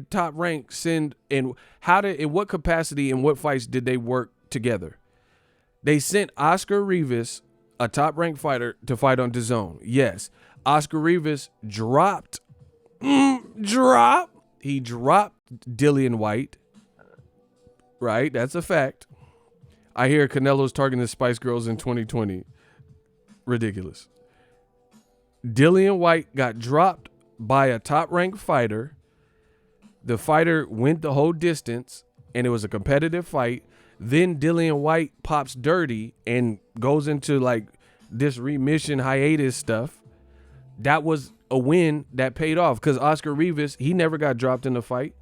Top Rank send, and in what capacity and what fights did they work together? They sent Oscar Rivas, a Top Rank fighter, to fight on DAZN. Yes, Oscar Rivas dropped. He dropped Dillian White. Right, that's a fact. I hear Canelo's targeting the Spice Girls in 2020. Ridiculous. Dillian White got dropped by a top-ranked fighter. The fighter went the whole distance, and it was a competitive fight. Then Dillian White pops dirty and goes into like this remission hiatus stuff. That was a win that paid off because Oscar Rivas, he never got dropped in the fight.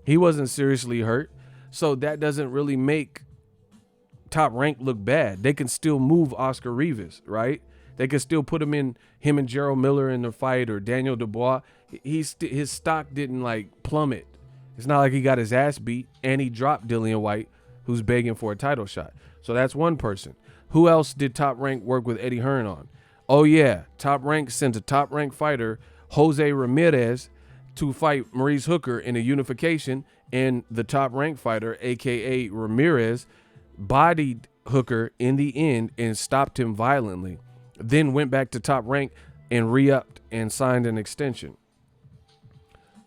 He wasn't seriously hurt. So that doesn't really make Top Rank look bad. They can still move Oscar Rivas, right? They can still put him and Gerald Miller in the fight, or Daniel Dubois. His stock didn't like plummet. It's not like he got his ass beat and he dropped Dillian White, who's begging for a title shot. So that's one person. Who else did Top Rank work with Eddie Hearn on? Oh yeah, Top Rank sent a Top Rank fighter, Jose Ramirez, to fight Maurice Hooker in a unification, and the Top Rank fighter, aka Ramirez, bodied Hooker in the end and stopped him violently. Then went back to Top Rank and re-upped and signed an extension.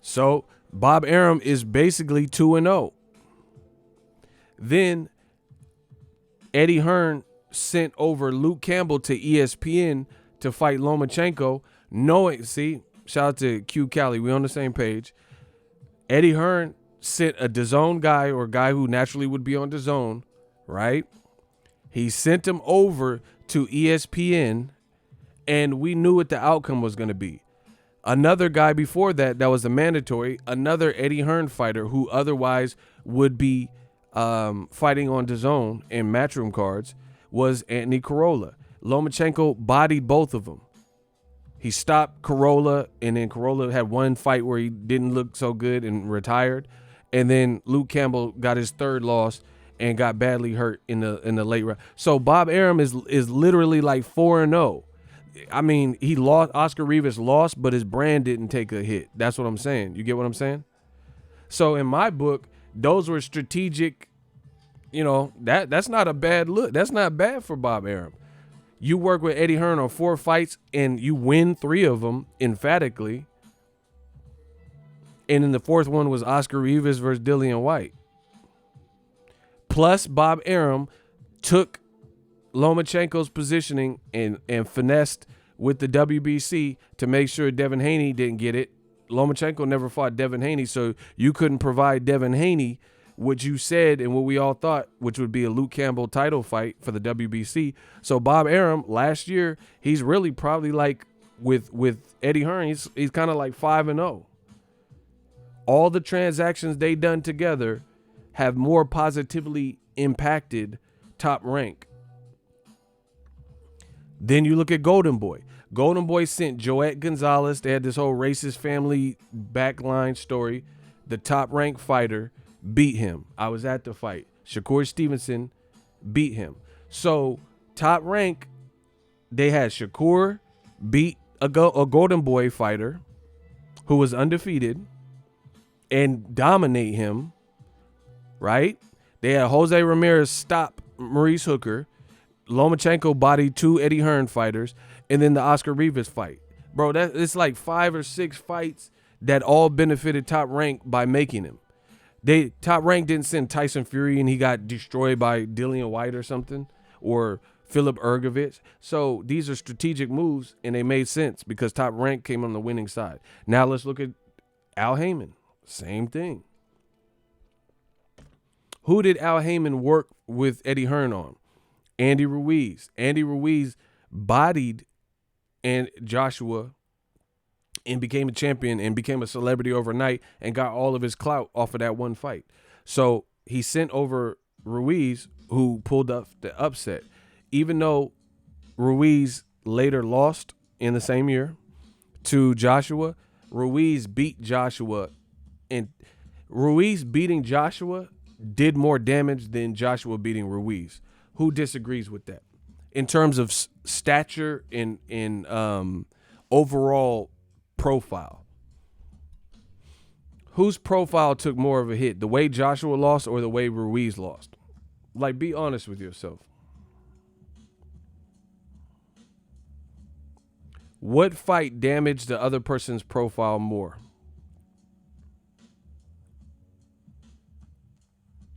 So Bob Arum is basically 2-0. Then Eddie Hearn sent over Luke Campbell to ESPN to fight Lomachenko, knowing, see, shout out to Q Cali, we on the same page. Eddie Hearn sent a DAZN guy, or a guy who naturally would be on DAZN, right? He sent him over to ESPN, and we knew what the outcome was going to be. Another guy before that was a mandatory, another Eddie Hearn fighter who otherwise would be fighting on DAZN and Matchroom cards, was Anthony Corolla. Lomachenko bodied both of them. He stopped Corolla, and then Corolla had one fight where he didn't look so good and retired. And then Luke Campbell got his third loss and got badly hurt in the late round. So Bob Arum is literally like 4-0. I mean, he lost. Oscar Rivas lost, but his brand didn't take a hit. That's what I'm saying. You get what I'm saying? So in my book, those were strategic. You know, that's not a bad look. That's not bad for Bob Arum. You work with Eddie Hearn on 4 fights and you win 3 of them emphatically. And then the 4th one was Oscar Rivas versus Dillian White. Plus, Bob Arum took Lomachenko's positioning and finessed with the WBC to make sure Devin Haney didn't get it. Lomachenko never fought Devin Haney, so you couldn't provide Devin Haney what you said and what we all thought, which would be a Luke Campbell title fight for the WBC. So Bob Arum last year, he's really probably like with Eddie Hearn, he's kind of like 5-0. All the transactions they done together have more positively impacted Top Rank. Then you look at Golden Boy. Golden Boy sent Joette Gonzalez. They had this whole racist family backline story. The Top Rank fighter beat him. I was at the fight. Shakur Stevenson beat him. So Top Rank, they had Shakur beat a Golden Boy fighter who was undefeated and dominate him, right? They had Jose Ramirez stop Maurice Hooker. Lomachenko bodied 2 Eddie Hearn fighters, and then the Oscar Rivas fight. Bro, it's like 5 or 6 fights that all benefited Top Rank by making him. Top Rank didn't send Tyson Fury and he got destroyed by Dillian White or something, or Philip Ergovich. So these are strategic moves, and they made sense because Top Rank came on the winning side. Now let's look at Al Heyman. Same thing. Who did Al Heyman work with Eddie Hearn on? Andy Ruiz. Andy Ruiz bodied and Joshua and became a champion and became a celebrity overnight and got all of his clout off of that one fight. So he sent over Ruiz, who pulled up the upset. Even though Ruiz later lost in the same year to Joshua, Ruiz beat Joshua, and Ruiz beating Joshua did more damage than Joshua beating Ruiz. Who disagrees with that? In terms of stature and in overall profile, whose profile took more of a hit? The way Joshua lost or the way Ruiz lost? Like, be honest with yourself. What fight damaged the other person's profile more?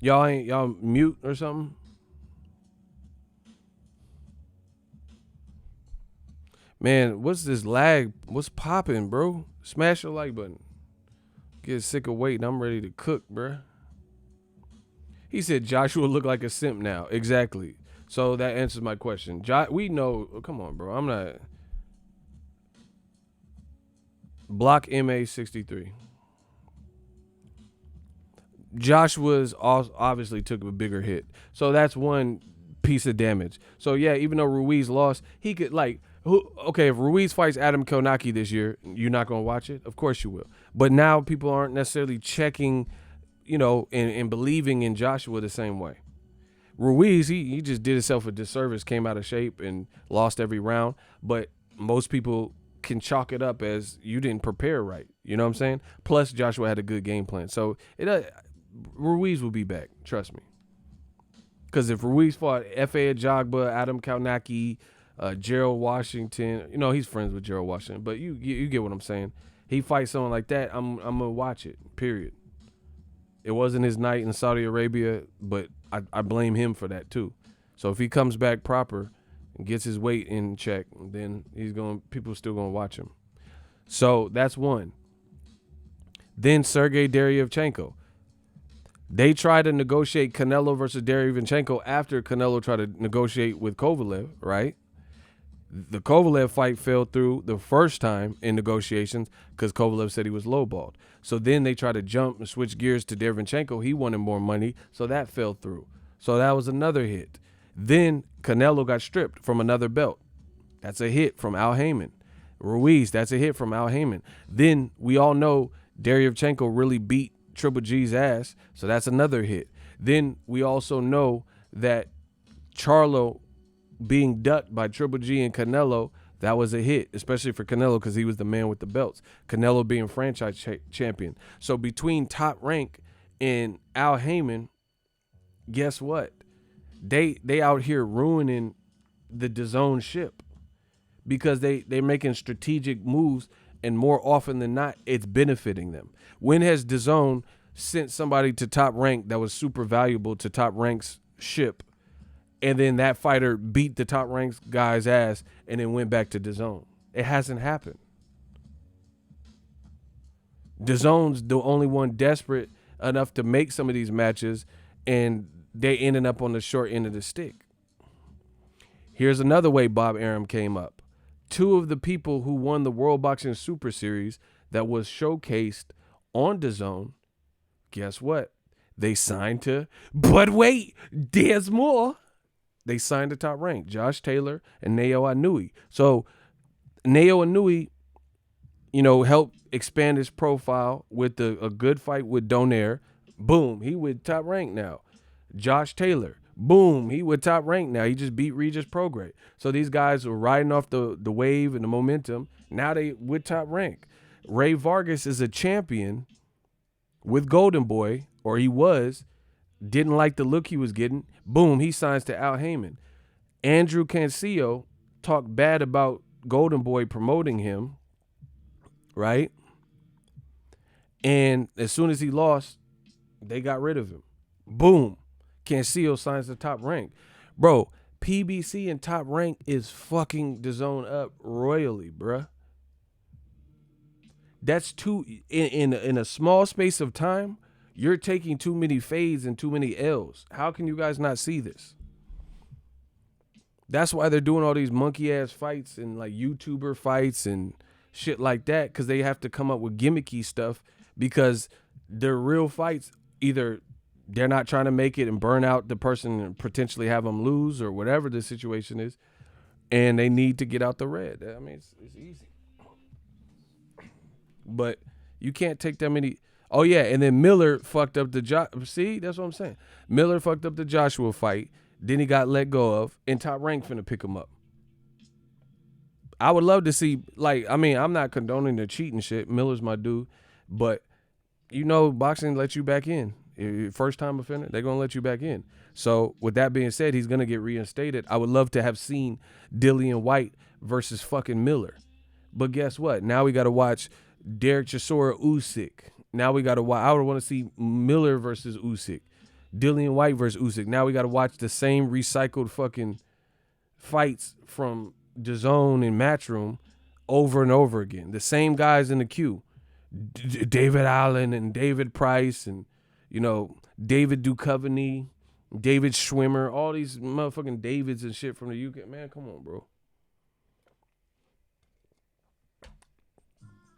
Y'all mute or something? Man, what's this lag? What's popping, bro? Smash the like button. Get sick of waiting. I'm ready to cook, bruh. He said Joshua look like a simp now. Exactly. So that answers my question. We know. Come on, bro. I'm not. Block MA63. Joshua's obviously took a bigger hit. So that's one piece of damage. So yeah, even though Ruiz lost, he could okay, if Ruiz fights Adam Konaki this year, you're not going to watch it? Of course you will. But now people aren't necessarily checking, and believing in Joshua the same way. Ruiz, he just did himself a disservice, came out of shape and lost every round. But most people can chalk it up as you didn't prepare right. You know what I'm saying? Plus, Joshua had a good game plan. So Ruiz will be back. Trust me. Because if Ruiz fought F.A. Ajagba, Adam Kaunaki, Gerald Washington, he's friends with Gerald Washington, but you get what I'm saying. He fights someone like that, I'm gonna watch it. Period. It wasn't his night in Saudi Arabia, but I blame him for that too. So if he comes back proper and gets his weight in check, then people still gonna watch him. So that's one. Then Sergey Deryevchenko. They tried to negotiate Canelo versus Deryevchenko after Canelo tried to negotiate with Kovalev, right? The Kovalev fight fell through the first time in negotiations because Kovalev said he was lowballed. So then they tried to jump and switch gears to Deryevchenko. He wanted more money, so that fell through. So that was another hit. Then Canelo got stripped from another belt. That's a hit from Al Heyman. Ruiz, that's a hit from Al Heyman. Then we all know Deryevchenko really beat Triple G's ass, so that's another hit. Then we also know that Charlo being ducked by Triple G and Canelo, that was a hit, especially for Canelo because he was the man with the belts. Canelo being franchise champion. So between Top Rank and Al Heyman, guess what? They out here ruining the DAZN ship because they're making strategic moves, and more often than not, it's benefiting them. When has DAZN sent somebody to Top Rank that was super valuable to Top Rank's ship, and then that fighter beat the Top Rank's guy's ass and then went back to DAZN? It hasn't happened. DAZN's the only one desperate enough to make some of these matches, and they ended up on the short end of the stick. Here's another way Bob Arum came up. Two of the people who won the World Boxing Super Series that was showcased on DAZN, guess what? They signed to, but wait, there's more. They signed to Top Rank, Josh Taylor and Neo Anui. So Neo Anui, helped expand his profile with a good fight with Donaire. Boom, he with Top Rank now. Josh Taylor, boom, he with Top Rank now. He just beat Regis Prograis. So these guys are riding off the wave and the momentum. Now they with Top Rank. Ray Vargas is a champion with Golden Boy, or he was. Didn't like the look he was getting. Boom, he signs to Al Heyman. Andrew Cancio talked bad about Golden Boy promoting him, right? And as soon as he lost, They got rid of him. Boom. Cancio signs the Top Rank. Bro, PBC and Top Rank is fucking DAZN up royally, bruh. That's too in a small space of time. You're taking too many fades and too many L's. How can you guys not see this? That's why they're doing all these monkey ass fights and like YouTuber fights and shit like that, because they have to come up with gimmicky stuff, because their real fights, either they're not trying to make it and burn out the person and potentially have them lose or whatever the situation is, and they need to get out the red. I mean, it's easy. But you can't take that many. Oh, yeah, and then Miller fucked up the See, that's what I'm saying. Miller fucked up the Joshua fight. Then he got let go of, and Top Rank finna pick him up. I would love to see, like, I mean, I'm not condoning the cheating shit. Miller's my dude. But, you know, boxing lets you back in. First time offender, they're going to let you back in. So, with that being said, he's going to get reinstated. I would love to have seen Dillian White versus fucking Miller. But guess what? Now we got to watch Derek Chisora Usyk. Now we got to watch. I would want to see Miller versus Usyk. Dillian White versus Usyk. Now we got to watch the same recycled fucking fights from DAZN and Matchroom over and over again. The same guys in the queue. David Allen and David Price and, you know, David Duchovny, David Schwimmer, all these motherfucking Davids and shit from the UK. Man, come on, bro.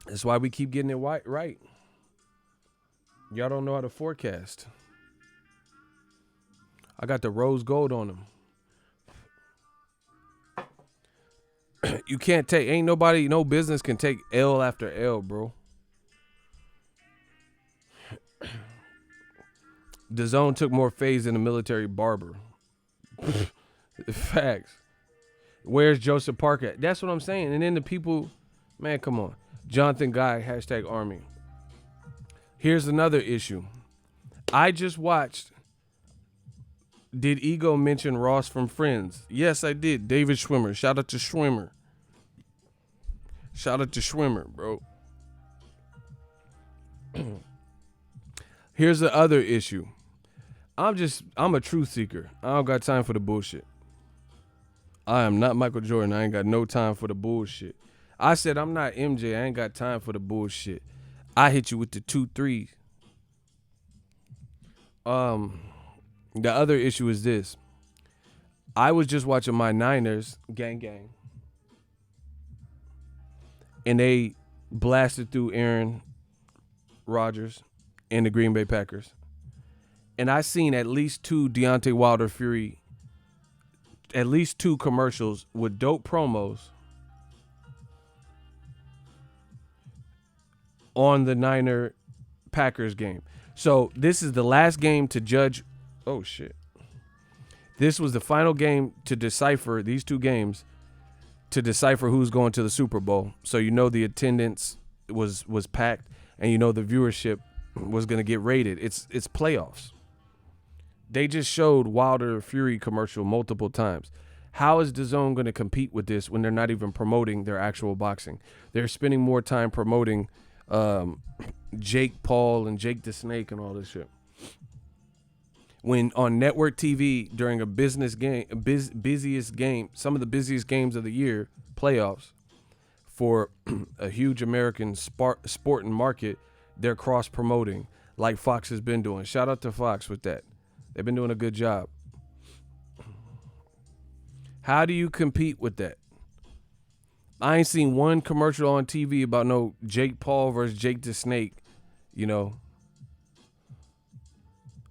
That's why we keep getting it right. Y'all don't know how to forecast. I got the rose gold on them. You can't take, ain't nobody, no business can take L after L, bro. DAZN took more fades than a military barber. Facts. Where's Joseph Parker? That's what I'm saying. And then the people, man, come on. Jonathan Guy, #Army. Here's another issue. I just watched. Did Ego mention Ross from Friends? Yes, I did. David Schwimmer. Shout out to Schwimmer. Shout out to Schwimmer, bro. Here's the other issue. I'm a truth seeker. I don't got time for the bullshit. I am not Michael Jordan. I ain't got no time for the bullshit. I said I'm not MJ. I ain't got time for the bullshit. I hit you with the 2-3. The other issue is this. I was just watching my Niners, gang, and they blasted through Aaron Rodgers and the Green Bay Packers. And I seen at least 2 Deontay Wilder Fury, at least 2 commercials with dope promos on the Niner Packers game. So this is the last game to judge. Oh, shit. This was the final game to decipher these 2 games, to decipher who's going to the Super Bowl. So you know the attendance was packed, and you know the viewership was going to get rated. It's playoffs. They just showed Wilder Fury commercial multiple times. How is DAZN going to compete with this when they're not even promoting their actual boxing? They're spending more time promoting Jake Paul and Jake the Snake and all this shit. When on network TV during a business game, busiest game, some of the busiest games of the year, playoffs, for a huge American sporting market, they're cross-promoting like Fox has been doing. Shout out to Fox with that. They've been doing a good job. How do you compete with that? I ain't seen one commercial on TV about no Jake Paul versus Jake the Snake, you know.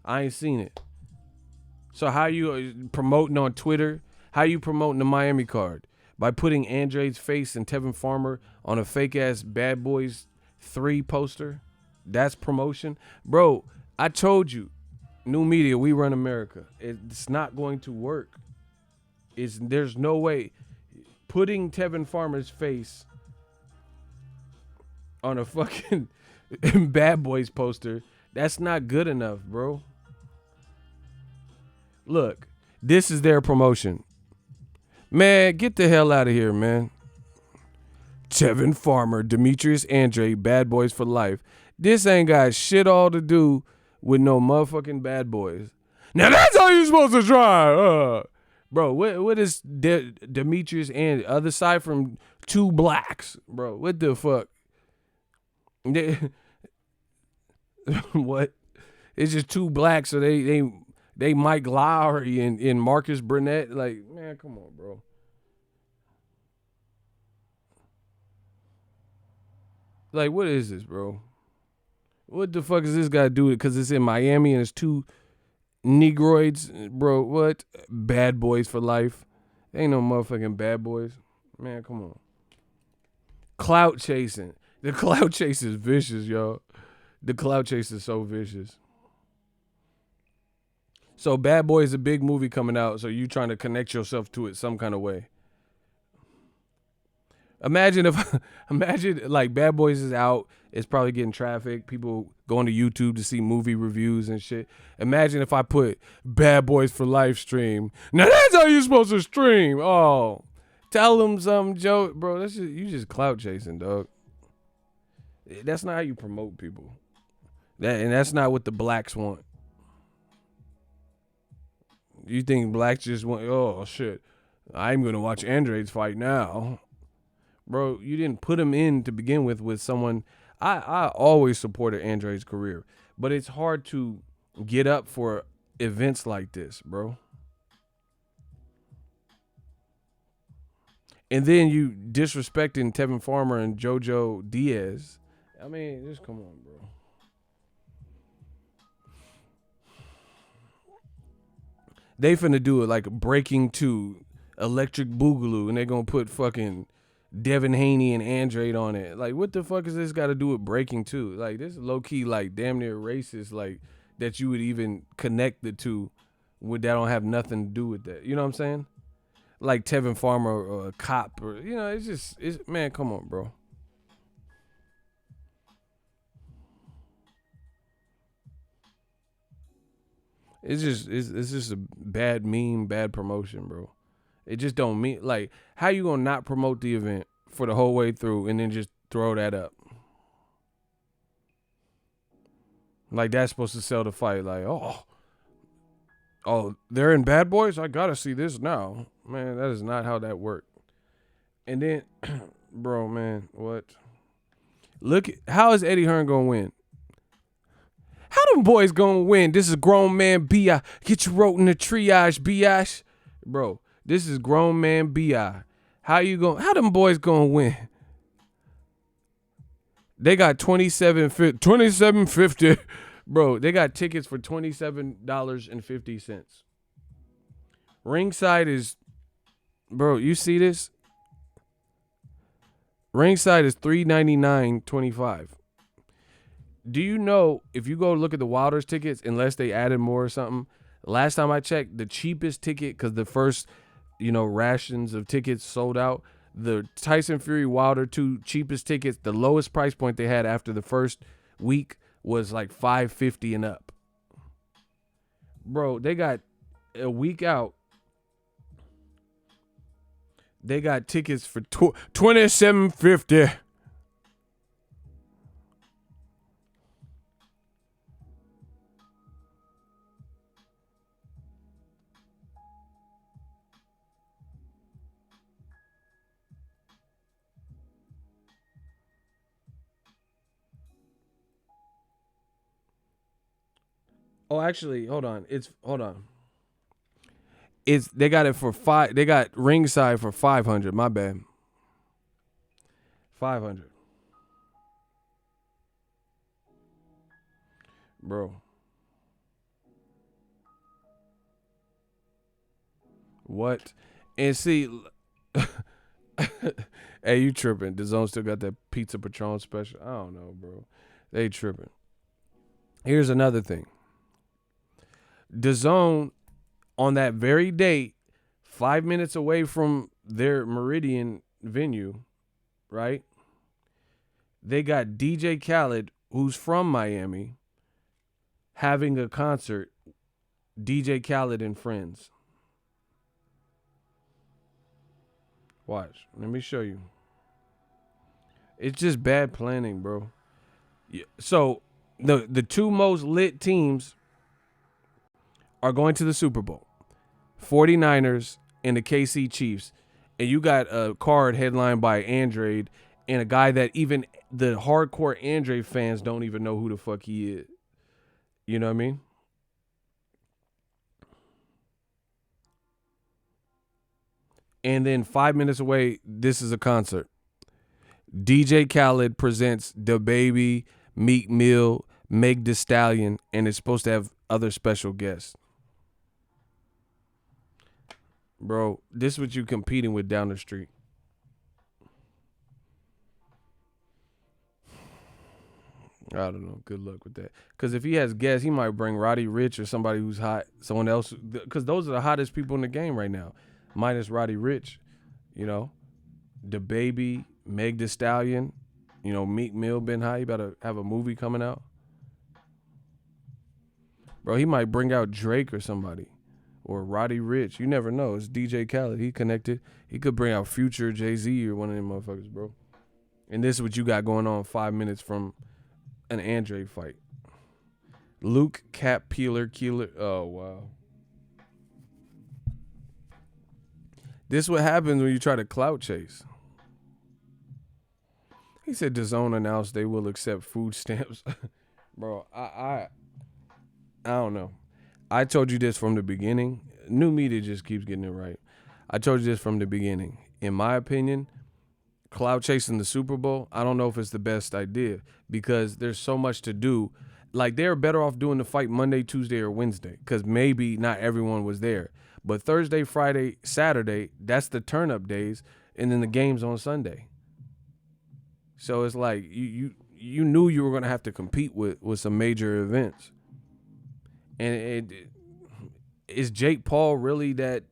I ain't seen it. So how you promoting on Twitter? How you promoting the Miami card? By putting Andre's face and Tevin Farmer on a fake-ass Bad Boys 3 poster? That's promotion? Bro, I told you, new media, we run America. It's not going to work. There's no way. Putting Tevin Farmer's face on a fucking Bad Boys poster, that's not good enough, bro. Look, this is their promotion. Man, get the hell out of here, man. Tevin Farmer, Demetrius Andre, Bad Boys for Life. This ain't got shit all to do with no motherfucking bad boys. Now that's how you supposed to try. Bro, what is Demetrius and other side from two blacks? Bro, what the fuck? What? It's just two blacks, so they Mike Lowry and Marcus Burnett. Like, man, come on, bro. Like, what is this, bro? What the fuck is this guy doing? Because it's in Miami and it's two Negroids, bro. What? Bad boys for life. Ain't no motherfucking bad boys. Man, come on. Clout chasing. The clout chase is vicious, yo. The clout chase is so vicious. So Bad Boy is a big movie coming out, so you trying to connect yourself to it some kind of way. Imagine like Bad Boys is out, it's probably getting traffic, people going to YouTube to see movie reviews and shit. Imagine if I put Bad Boys for Life stream. Now that's how you supposed to stream. Oh, tell them something, Joe. Bro, you just clout chasing, dog. That's not how you promote people. That's not what the blacks want. You think blacks just want, oh shit, I'm gonna watch Andre's fight now. Bro, you didn't put him in to begin with someone. I always supported Andre's career, but it's hard to get up for events like this, bro. And then you disrespecting Tevin Farmer and JoJo Diaz. I mean, just come on, bro. They finna do it like Breaking 2, Electric Boogaloo, and they gonna put fucking Devin Haney and Andrade on it. Like, what the fuck is this got to do with Breaking 2? Like, this is low-key, like, damn near racist, like, that you would even connect the two that don't have nothing to do with that. You know what I'm saying? Like Tevin Farmer or a cop, or, you know, man, come on, bro. It's just a bad meme, bad promotion, bro. It just don't mean, like, how you gonna not promote the event for the whole way through and then just throw that up? Like, that's supposed to sell the fight. Like, oh, they're in Bad Boys? I gotta see this now. Man, that is not how that worked. And then, bro, man, what? Look, how is Eddie Hearn gonna win? How them boys gonna win? This is grown man B.I. Get you wrote in the triage, B.I. Bro, this is grown man B.I. How them boys gonna win? They got $27.50. Bro, they got tickets for $27.50. Ringside is, bro, you see this? Ringside is $399.25. Do you know, if you go look at the Wilder's tickets, unless they added more or something, last time I checked, the cheapest ticket, because the first, rations of tickets sold out, the Tyson Fury Wilder 2 cheapest tickets, the lowest price point they had after the first week was like $550 and up. Bro, they got a week out. They got tickets for $27.50. Oh, actually, hold on. They got it for five. They got ringside for 500. My bad. 500. Bro. What? And see, hey, you tripping? DAZN still got that Pizza Patron special. I don't know, bro. They tripping. Here's another thing. DAZN, on that very date, 5 minutes away from their Meridian venue, right? They got DJ Khaled, who's from Miami, having a concert. DJ Khaled and Friends. Watch. Let me show you. It's just bad planning, bro. Yeah. So The two most lit teams are going to the Super Bowl. 49ers and the KC Chiefs. And you got a card headlined by Andrade and a guy that even the hardcore Andrade fans don't even know who the fuck he is. You know what I mean? And then 5 minutes away, this is a concert. DJ Khaled presents Da Baby, Meek Mill, Meg Thee Stallion, and it's supposed to have other special guests. Bro, this is what you competing with down the street. I don't know. Good luck with that. Because if he has guests, he might bring Roddy Ricch or somebody who's hot. Someone else. Because those are the hottest people in the game right now. Minus Roddy Ricch. You know. Da Baby, Meg Thee Stallion. You know, Meek Mill been high. You better have a movie coming out. Bro, he might bring out Drake or somebody. Or Roddy Ricch. You never know. It's DJ Khaled. He connected. He could bring out Future, Jay-Z, or one of them motherfuckers, bro. And this is what you got going on 5 minutes from an Andre fight. Luke Cap Peeler Keeler. Oh, wow. This is what happens when you try to clout chase. He said DAZN announced they will accept food stamps. Bro, I don't know. I told you this from the beginning. New media just keeps getting it right. I told you this from the beginning. In my opinion, cloud chasing the Super Bowl, I don't know if it's the best idea because there's so much to do. Like, they're better off doing the fight Monday, Tuesday, or Wednesday because maybe not everyone was there. But Thursday, Friday, Saturday, that's the turn-up days, and then the game's on Sunday. So it's like you knew you were going to have to compete with some major events. And is Jake Paul really that,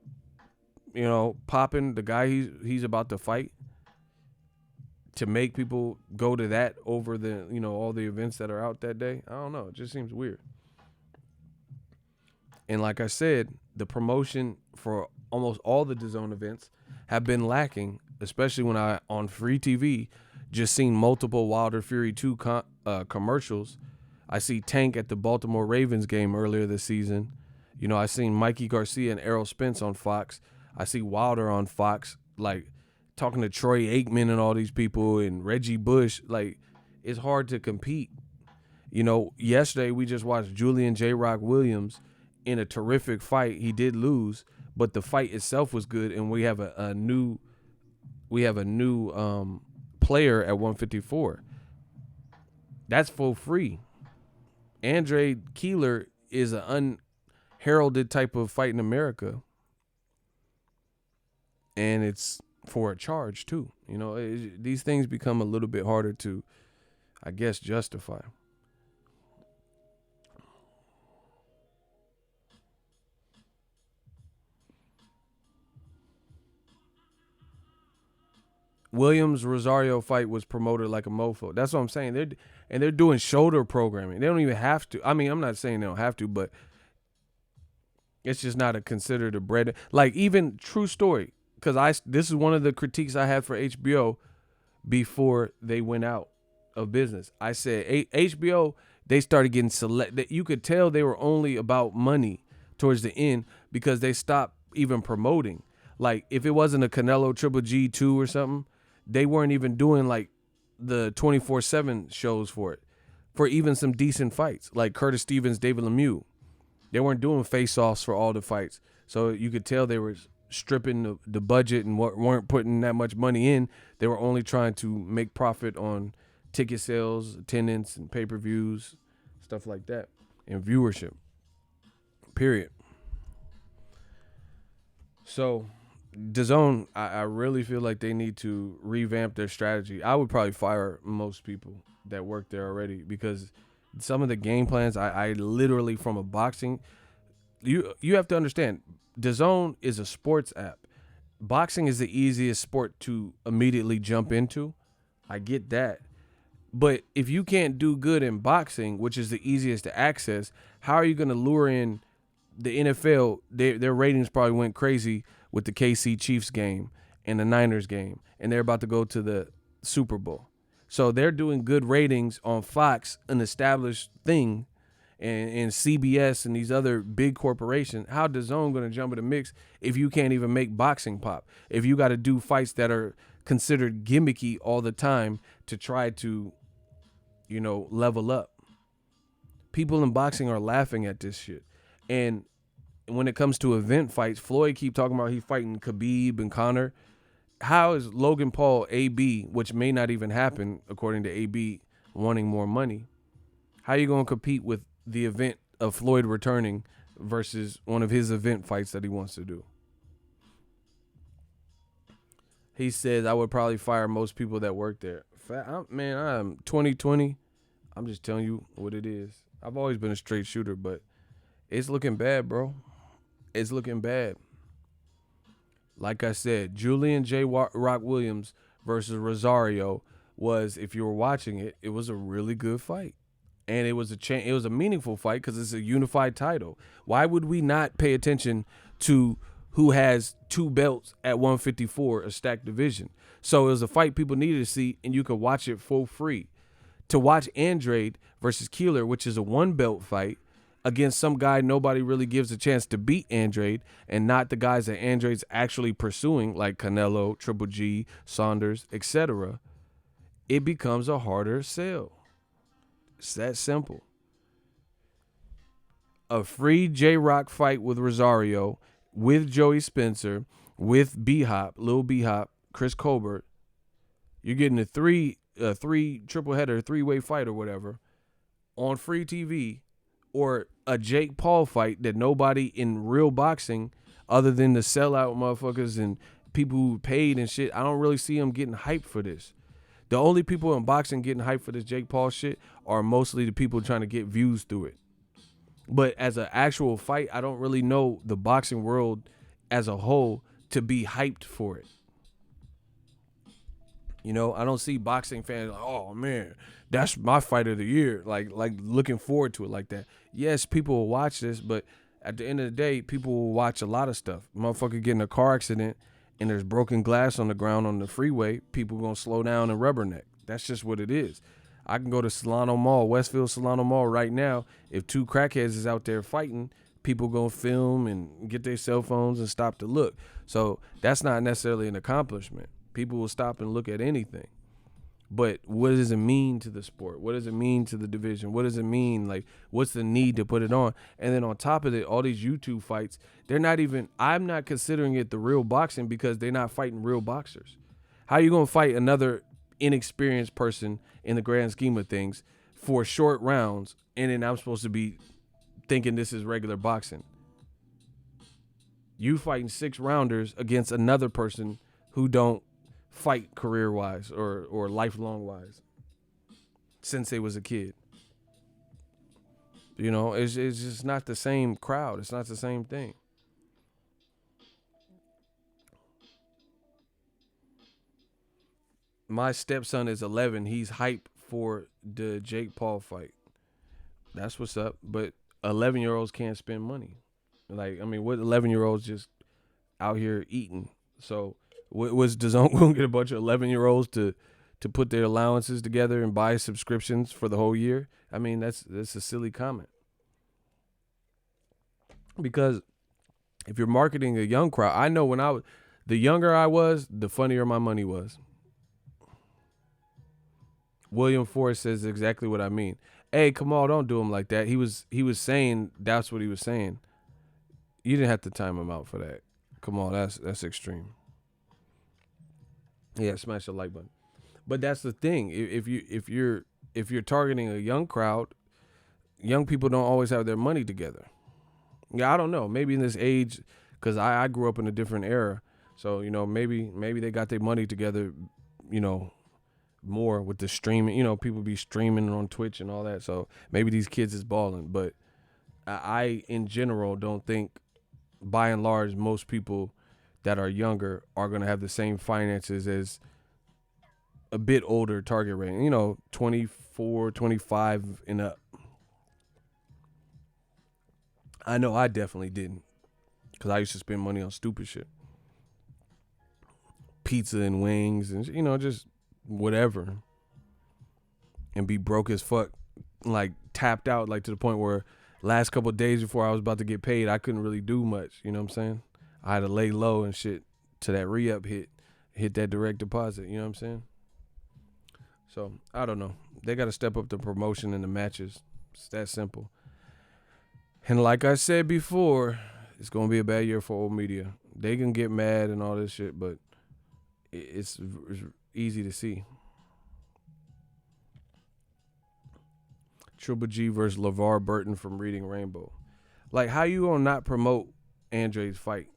popping, the guy he's about to fight, to make people go to that over the, all the events that are out that day? I don't know. It just seems weird. And like I said, the promotion for almost all the DAZN events have been lacking, especially when I, on free TV, just seen multiple Wilder Fury 2 commercials. I see Tank at the Baltimore Ravens game earlier this season. I seen Mikey Garcia and Errol Spence on Fox. I see Wilder on Fox, like, talking to Troy Aikman and all these people and Reggie Bush. Like, it's hard to compete. Yesterday we just watched Julian J. Rock Williams in a terrific fight. He did lose, but the fight itself was good, and we have a new player at 154. That's for free. Andre Keeler is an unheralded type of fight in America, and it's for a charge too. These things become a little bit harder to, I guess, justify. Williams Rosario fight was promoted like a mofo. That's what I'm saying. They're doing shoulder programming. They don't even have to. I mean, I'm not saying they don't have to, but it's just not considered a bread. Like, even true story, because this is one of the critiques I had for HBO before they went out of business. I said HBO, they started getting select. You could tell they were only about money towards the end because they stopped even promoting. Like, if it wasn't a Canelo Triple G 2 or something, they weren't even doing like the 24/7 shows for it, for even some decent fights like Curtis Stevens, David Lemieux. They weren't doing face-offs for all the fights. So you could tell they were stripping the budget and weren't putting that much money in. They were only trying to make profit on ticket sales, attendance, and pay-per-views, stuff like that, and viewership, period. So DAZN, I really feel like they need to revamp their strategy. I would probably fire most people that work there already because some of the game plans, I literally, from a boxing, you have to understand, DAZN is a sports app. Boxing is the easiest sport to immediately jump into. I get that. But if you can't do good in boxing, which is the easiest to access, how are you going to lure in the NFL? Their ratings probably went crazy with the KC Chiefs game and the Niners game, and they're about to go to the Super Bowl. So they're doing good ratings on Fox, an established thing, and CBS and these other big corporations. How DAZN going to jump in the mix if you can't even make boxing pop? If you got to do fights that are considered gimmicky all the time to try to, level up. People in boxing are laughing at this shit. And when it comes to event fights, Floyd keep talking about he fighting Khabib and Conor. How is Logan Paul, AB, which may not even happen according to AB, wanting more money? How you going to compete with the event of Floyd returning versus one of his event fights that he wants to do? He says, I would probably fire most people that work there. I'm 2020. I'm just telling you what it is. I've always been a straight shooter, but it's looking bad, bro. It's looking bad. Like I said, Julian J. Rock Williams versus Rosario was, if you were watching it, it was a really good fight. And it was a meaningful fight because it's a unified title. Why would we not pay attention to who has 2 belts at 154, a stacked division? So it was a fight people needed to see, and you could watch it for free. To watch Andrade versus Keeler, which is a 1-belt fight, against some guy nobody really gives a chance to beat Andrade, and not the guys that Andrade's actually pursuing, like Canelo, Triple G, Saunders, etc., it becomes a harder sell. It's that simple. A free J-Rock fight with Rosario, with Joey Spencer, with B-Hop, Lil B-Hop, Chris Colbert. You're getting a three triple header, 3-way fight or whatever on free TV, or a Jake Paul fight that nobody in real boxing, other than the sellout motherfuckers and people who paid and shit, I don't really see them getting hyped for this. The only people in boxing getting hyped for this Jake Paul shit are mostly the people trying to get views through it. But as an actual fight, I don't really know the boxing world as a whole to be hyped for it. I don't see boxing fans like, oh man, that's my fight of the year. Like looking forward to it like that. Yes, people will watch this, but at the end of the day, people will watch a lot of stuff. Motherfucker get in a car accident and there's broken glass on the ground on the freeway, people gonna slow down and rubberneck. That's just what it is. I can go to Solano Mall, Westfield Solano Mall right now. If 2 crackheads is out there fighting, people gonna film and get their cell phones and stop to look. So that's not necessarily an accomplishment. People will stop and look at anything. But what does it mean to the sport? What does it mean to the division? What does it mean? Like, what's the need to put it on? And then on top of it, all these YouTube fights, I'm not considering it the real boxing because they're not fighting real boxers. How you going to fight another inexperienced person in the grand scheme of things for short rounds, and then I'm supposed to be thinking this is regular boxing? You fighting 6-rounders against another person who don't fight career-wise or lifelong-wise since they was a kid. It's just not the same crowd. It's not the same thing. My stepson is 11. He's hyped for the Jake Paul fight. That's what's up. But 11-year-olds can't spend money. What 11-year-olds just out here eating? So was DAZN going to get a bunch of 11-year-olds to put their allowances together and buy subscriptions for the whole year? That's a silly comment. Because if you're marketing a young crowd, I know the younger I was, the funnier my money was. William Forrest says exactly what I mean. Hey, Kamal, don't do him like that. He was saying that's what he was saying. You didn't have to time him out for that. Kamal, that's extreme. Yeah, smash the like button. But that's the thing. If you're targeting a young crowd, young people don't always have their money together. Yeah, I don't know. Maybe in this age, because I grew up in a different era, so maybe they got their money together, more with the streaming. People be streaming on Twitch and all that. So maybe these kids is balling. But I in general don't think, by and large, most people that are younger are going to have the same finances as a bit older target range, 24, 25 and up. I know I definitely didn't, because I used to spend money on stupid shit. Pizza and wings and, just whatever. and be broke as fuck, like tapped out, like to the point where last couple of days before I was about to get paid, I couldn't really do much. You know what I'm saying? I had to lay low and shit to that re-up hit that direct deposit. You know what I'm saying? So I don't know. They got to step up the promotion and the matches. It's that simple. And like I said before, it's gonna be a bad year for old media. They can get mad and all this shit, but it's easy to see. Triple G versus LeVar Burton from Reading Rainbow. Like, how you gonna not promote Andre's fight?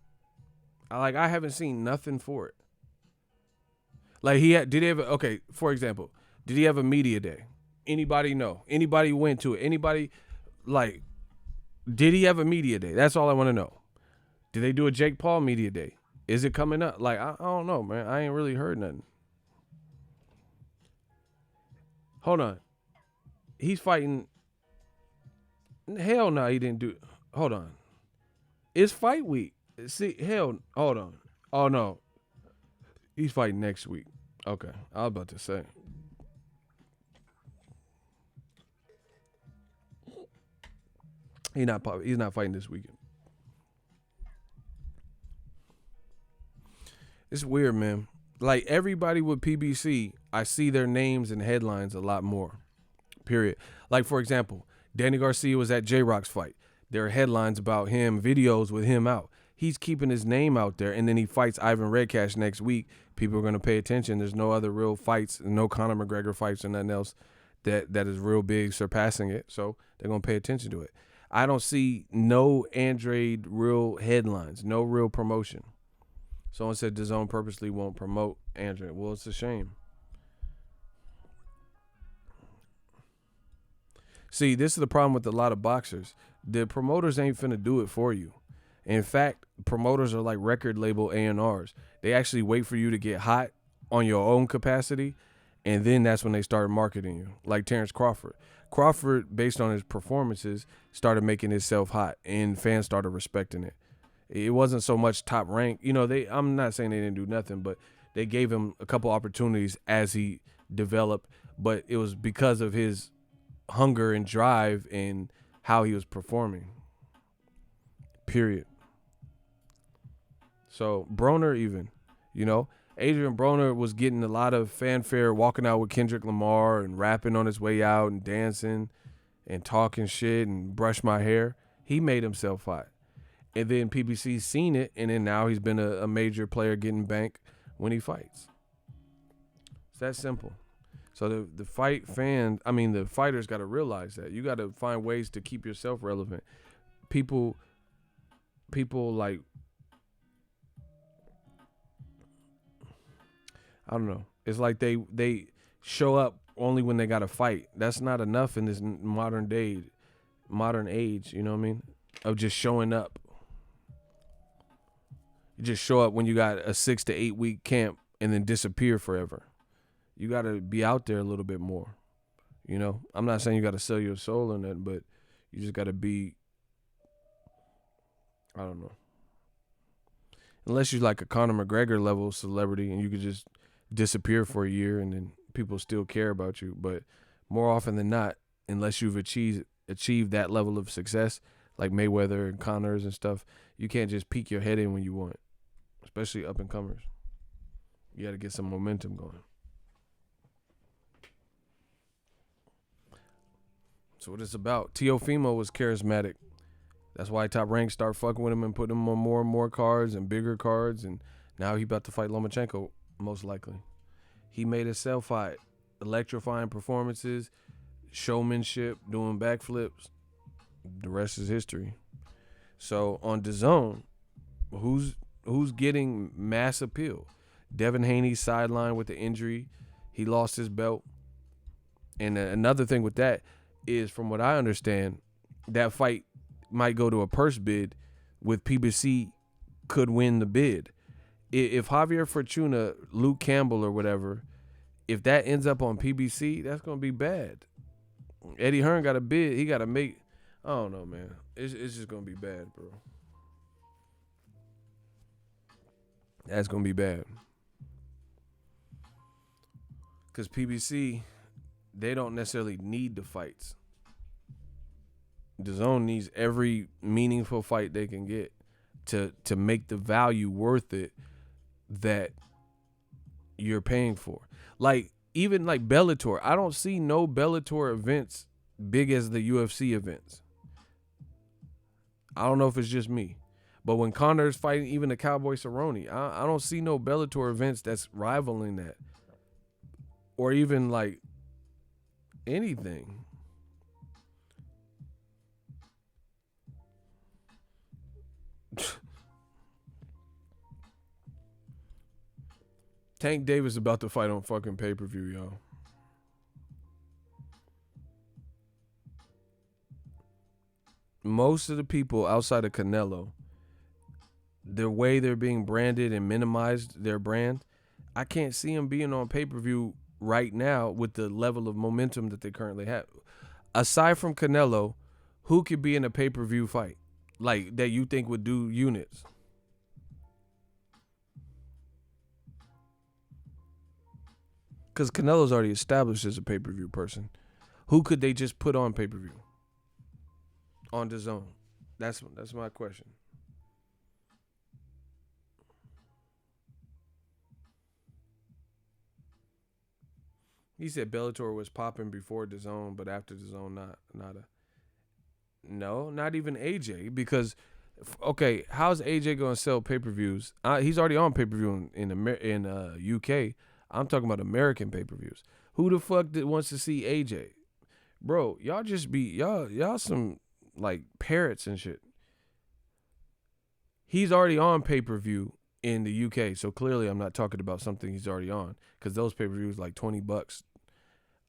I haven't seen nothing for it. Like, did he have okay, for example, did he have a media day? Anybody know? Anybody went to it? Anybody, like, did he have a media day? That's all I want to know. Did they do a Jake Paul media day? Is it coming up? Like, I don't know, man. I ain't really heard nothing. Hold on. He's fighting. Hell no, he didn't do. Hold on. It's fight week. See, hell, hold on. Oh no, he's fighting next week. Okay, I was about to say. He's not fighting this weekend. It's weird, man. Like, everybody with PBC, I see their names and headlines a lot more. Period. Like, for example, Danny Garcia was at J-Rock's fight. There are headlines about him, videos with him out. He's keeping his name out there, and then he fights Ivan Redcash next week. People are going to pay attention. There's no other real fights, no Conor McGregor fights or nothing else that is real big, surpassing it. So they're going to pay attention to it. I don't see no Andrade real headlines, no real promotion. Someone said DAZN purposely won't promote Andrade. Well, it's a shame. See, this is the problem with a lot of boxers. The promoters ain't finna do it for you. In fact, promoters are like record label A&Rs. They actually wait for you to get hot on your own capacity, and then that's when they start marketing you. Like Terrence Crawford. Crawford, based on his performances, started making himself hot, and fans started respecting it. It wasn't so much Top Rank. You know, I'm not saying they didn't do nothing, but they gave him a couple opportunities as he developed, but it was because of his hunger and drive and how he was performing. Period. So Broner, even, you know, Adrian Broner was getting a lot of fanfare walking out with Kendrick Lamar and rapping on his way out and dancing and talking shit and brush my hair. He made himself hot. And then PBC's seen it, and then now he's been a major player getting bank when he fights. It's that simple. So the fighters got to realize that. You got to find ways to keep yourself relevant. People like, I don't know. It's like they show up only when they got to fight. That's not enough in this modern age, you know what I mean? Of just showing up. You just show up when you got a 6 to 8 week camp and then disappear forever. You got to be out there a little bit more. You know, I'm not saying you got to sell your soul or nothing, but you just got to be, I don't know. Unless you're like a Conor McGregor level celebrity and you could just disappear for a year and then people still care about you. But more often than not, unless you've achieved that level of success, like Mayweather and Connors and stuff, you can't just peek your head in when you want, especially up and comers. You got to get some momentum going. So what it's about. Teofimo was charismatic. That's why Top Rank started fucking with him and putting him on more and more cards and bigger cards. And now he about to fight Lomachenko, most likely. He made himself hot. Electrifying performances, showmanship, doing backflips. The rest is history. So on DAZN, who's getting mass appeal? Devin Haney's sidelined with the injury. He lost his belt. And another thing with that is, from what I understand, that fight might go to a purse bid with PBC could win the bid. If Javier Fortuna, Luke Campbell or whatever, if that ends up on PBC, that's going to be bad. Eddie Hearn got a bid. He got to make, I don't know, man. It's just going to be bad, bro. That's going to be bad. Because PBC, they don't necessarily need the fights. DAZN needs every meaningful fight they can get to make the value worth it that you're paying for. Like, even like Bellator, I don't see no Bellator events big as the UFC events. I don't know if it's just me, but when Connor's fighting even the Cowboy Cerrone, I don't see no Bellator events that's rivaling that, or even like anything. Tank Davis about to fight on fucking pay-per-view, yo. Most of the people outside of Canelo, the way they're being branded and minimized their brand, I can't see them being on pay-per-view right now with the level of momentum that they currently have. Aside from Canelo, who could be in a pay-per-view fight like that you think would do units? Because Canelo's already established as a pay-per-view person. Who could they just put on pay-per-view? On DAZN? That's my question. He said Bellator was popping before DAZN, but after DAZN, not a. No, not even AJ. Because, okay, how's AJ going to sell pay-per-views? He's already on pay-per-view in UK. I'm talking about American pay-per-views. Who the fuck wants to see AJ? Bro, y'all just be, y'all some, like, parrots and shit. He's already on pay-per-view in the UK, so clearly I'm not talking about something he's already on, because those pay-per-views like $20.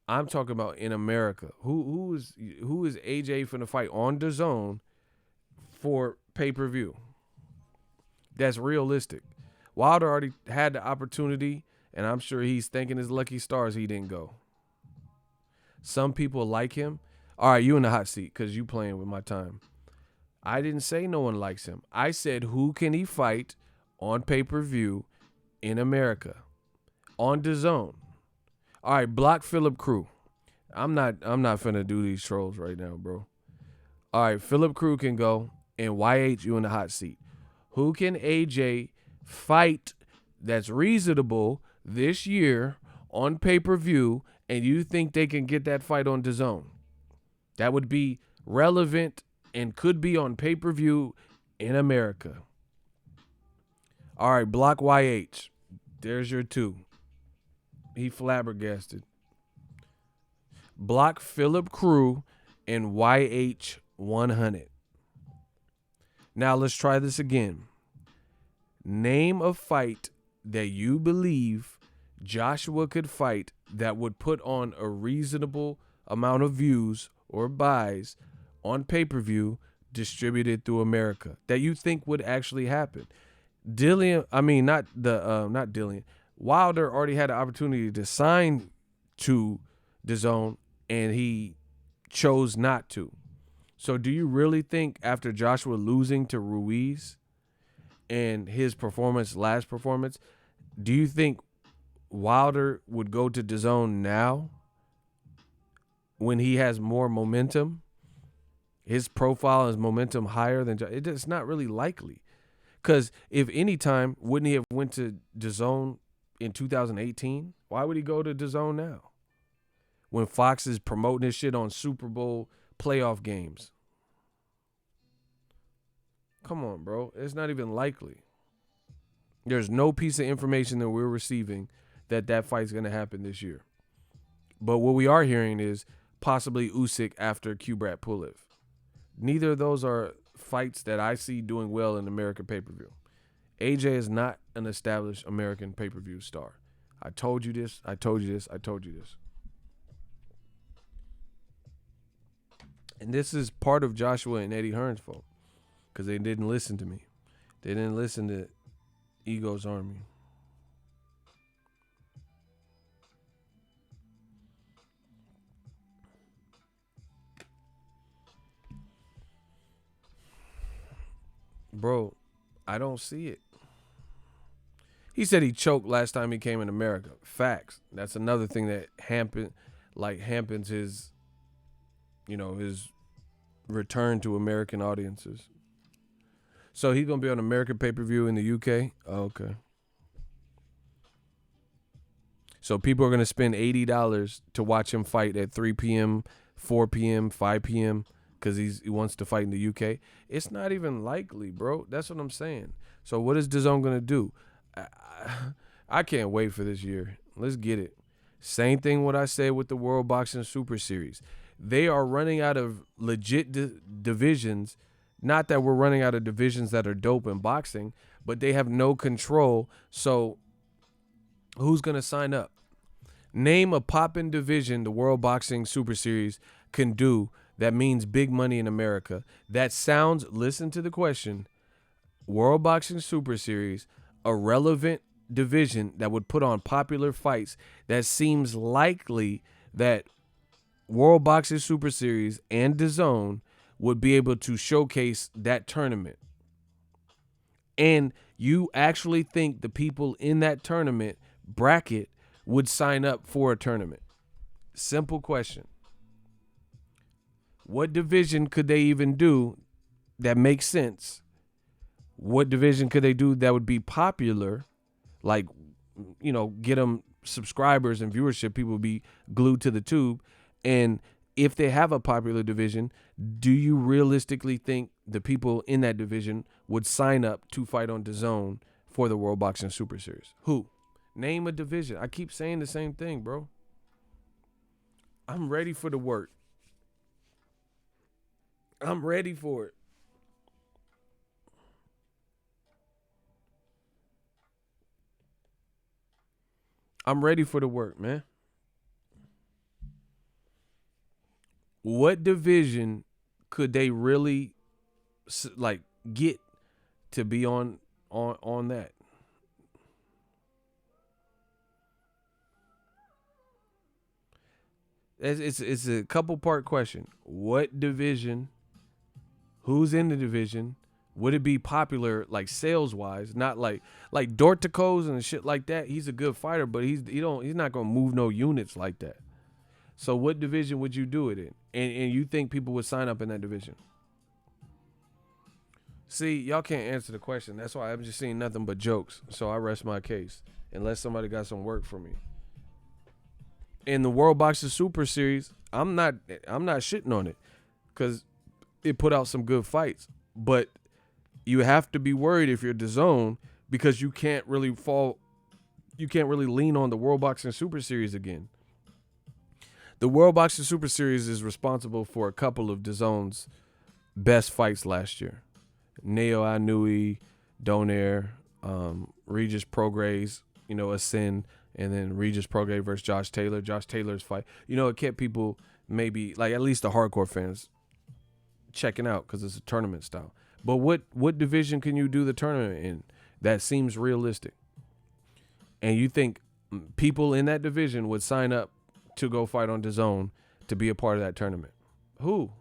I'm talking about in America. Who is AJ finna fight on DAZN for pay-per-view? That's realistic. Wilder already had the opportunity, and I'm sure he's thanking his lucky stars he didn't go. Some people like him. All right, you in the hot seat because you playing with my time. I didn't say no one likes him. I said who can he fight on pay-per-view in America on DAZN. All right, block Philip Crew. I'm not finna do these trolls right now, bro. All right, Philip Crew can go, and YH, you in the hot seat. Who can AJ fight that's reasonable this year on pay-per-view, and you think they can get that fight on DAZN? That would be relevant and could be on pay-per-view in America. All right, block YH. There's your two. He flabbergasted. Block Philip Crew and YH 100. Now let's try this again. Name a fight that you believe Joshua could fight that would put on a reasonable amount of views or buys on pay-per-view distributed through America that you think would actually happen. Dillian. Wilder already had the opportunity to sign to DAZN, and he chose not to. So do you really think after Joshua losing to Ruiz and his last performance, do you think Wilder would go to DAZN now when he has more momentum? His profile is momentum higher than it's not really likely. Because if any time, wouldn't he have went to DAZN in 2018? Why would he go to DAZN now when Fox is promoting his shit on Super Bowl playoff games? Come on, bro. It's not even likely. There's no piece of information that we're receiving that fight's going to happen this year. But what we are hearing is possibly Usyk after Kubrat Pulev. Neither of those are fights that I see doing well in American pay-per-view. AJ is not an established American pay-per-view star. I told you this. I told you this. I told you this. And this is part of Joshua and Eddie Hearn's fault because they didn't listen to me. They didn't listen to Ego's Army. Bro, I don't see it. He said he choked last time he came in America. Facts. That's another thing that happened. like hampens his, his return to American audiences. So he's gonna be on American pay-per-view in the UK. Oh, okay. So people are gonna spend $80 to watch him fight at 3 p.m., 4 p.m., 5 p.m. because he wants to fight in the UK. It's not even likely, bro. That's what I'm saying. So what is DAZN gonna do? I can't wait for this year. Let's get it. Same thing what I said with the World Boxing Super Series. They are running out of legit divisions. Not that we're running out of divisions that are dope in boxing, but they have no control. So who's going to sign up? Name a poppin' division the World Boxing Super Series can do that means big money in America. That sounds, listen to the question, World Boxing Super Series, a relevant division that would put on popular fights that seems likely that World Boxing Super Series and DAZN would be able to showcase that tournament. And you actually think the people in that tournament bracket would sign up for a tournament? Simple question. What division could they even do that makes sense? What division could they do that would be popular? Like, get them subscribers and viewership. People would be glued to the tube. And if they have a popular division, do you realistically think the people in that division would sign up to fight on DAZN for the World Boxing Super Series? Who? Name a division. I keep saying the same thing, bro. I'm ready for the work. I'm ready for it. I'm ready for the work, man. What division could they really get to be on that? It's a couple part question. What division? Who's in the division? Would it be popular, like sales wise? Not like Dorticos and shit like that. He's a good fighter, but he's not gonna move no units like that. So what division would you do it in? And you think people would sign up in that division? See, y'all can't answer the question. That's why I'm just seeing nothing but jokes. So I rest my case. Unless somebody got some work for me. In the World Boxing Super Series, I'm not shitting on it. Because it put out some good fights. But you have to be worried if you're DAZN because you can't really lean on the World Boxing Super Series again. The World Boxing Super Series is responsible for a couple of DAZN's best fights last year. Neo Anui, Donaire, Regis Prograis, Ascend, and then Regis Prograis versus Josh Taylor. Josh Taylor's fight. It kept people maybe, like at least the hardcore fans, checking out because it's a tournament style. But what division can you do the tournament in that seems realistic? And you think people in that division would sign up to go fight on DAZN to be a part of that tournament? Who?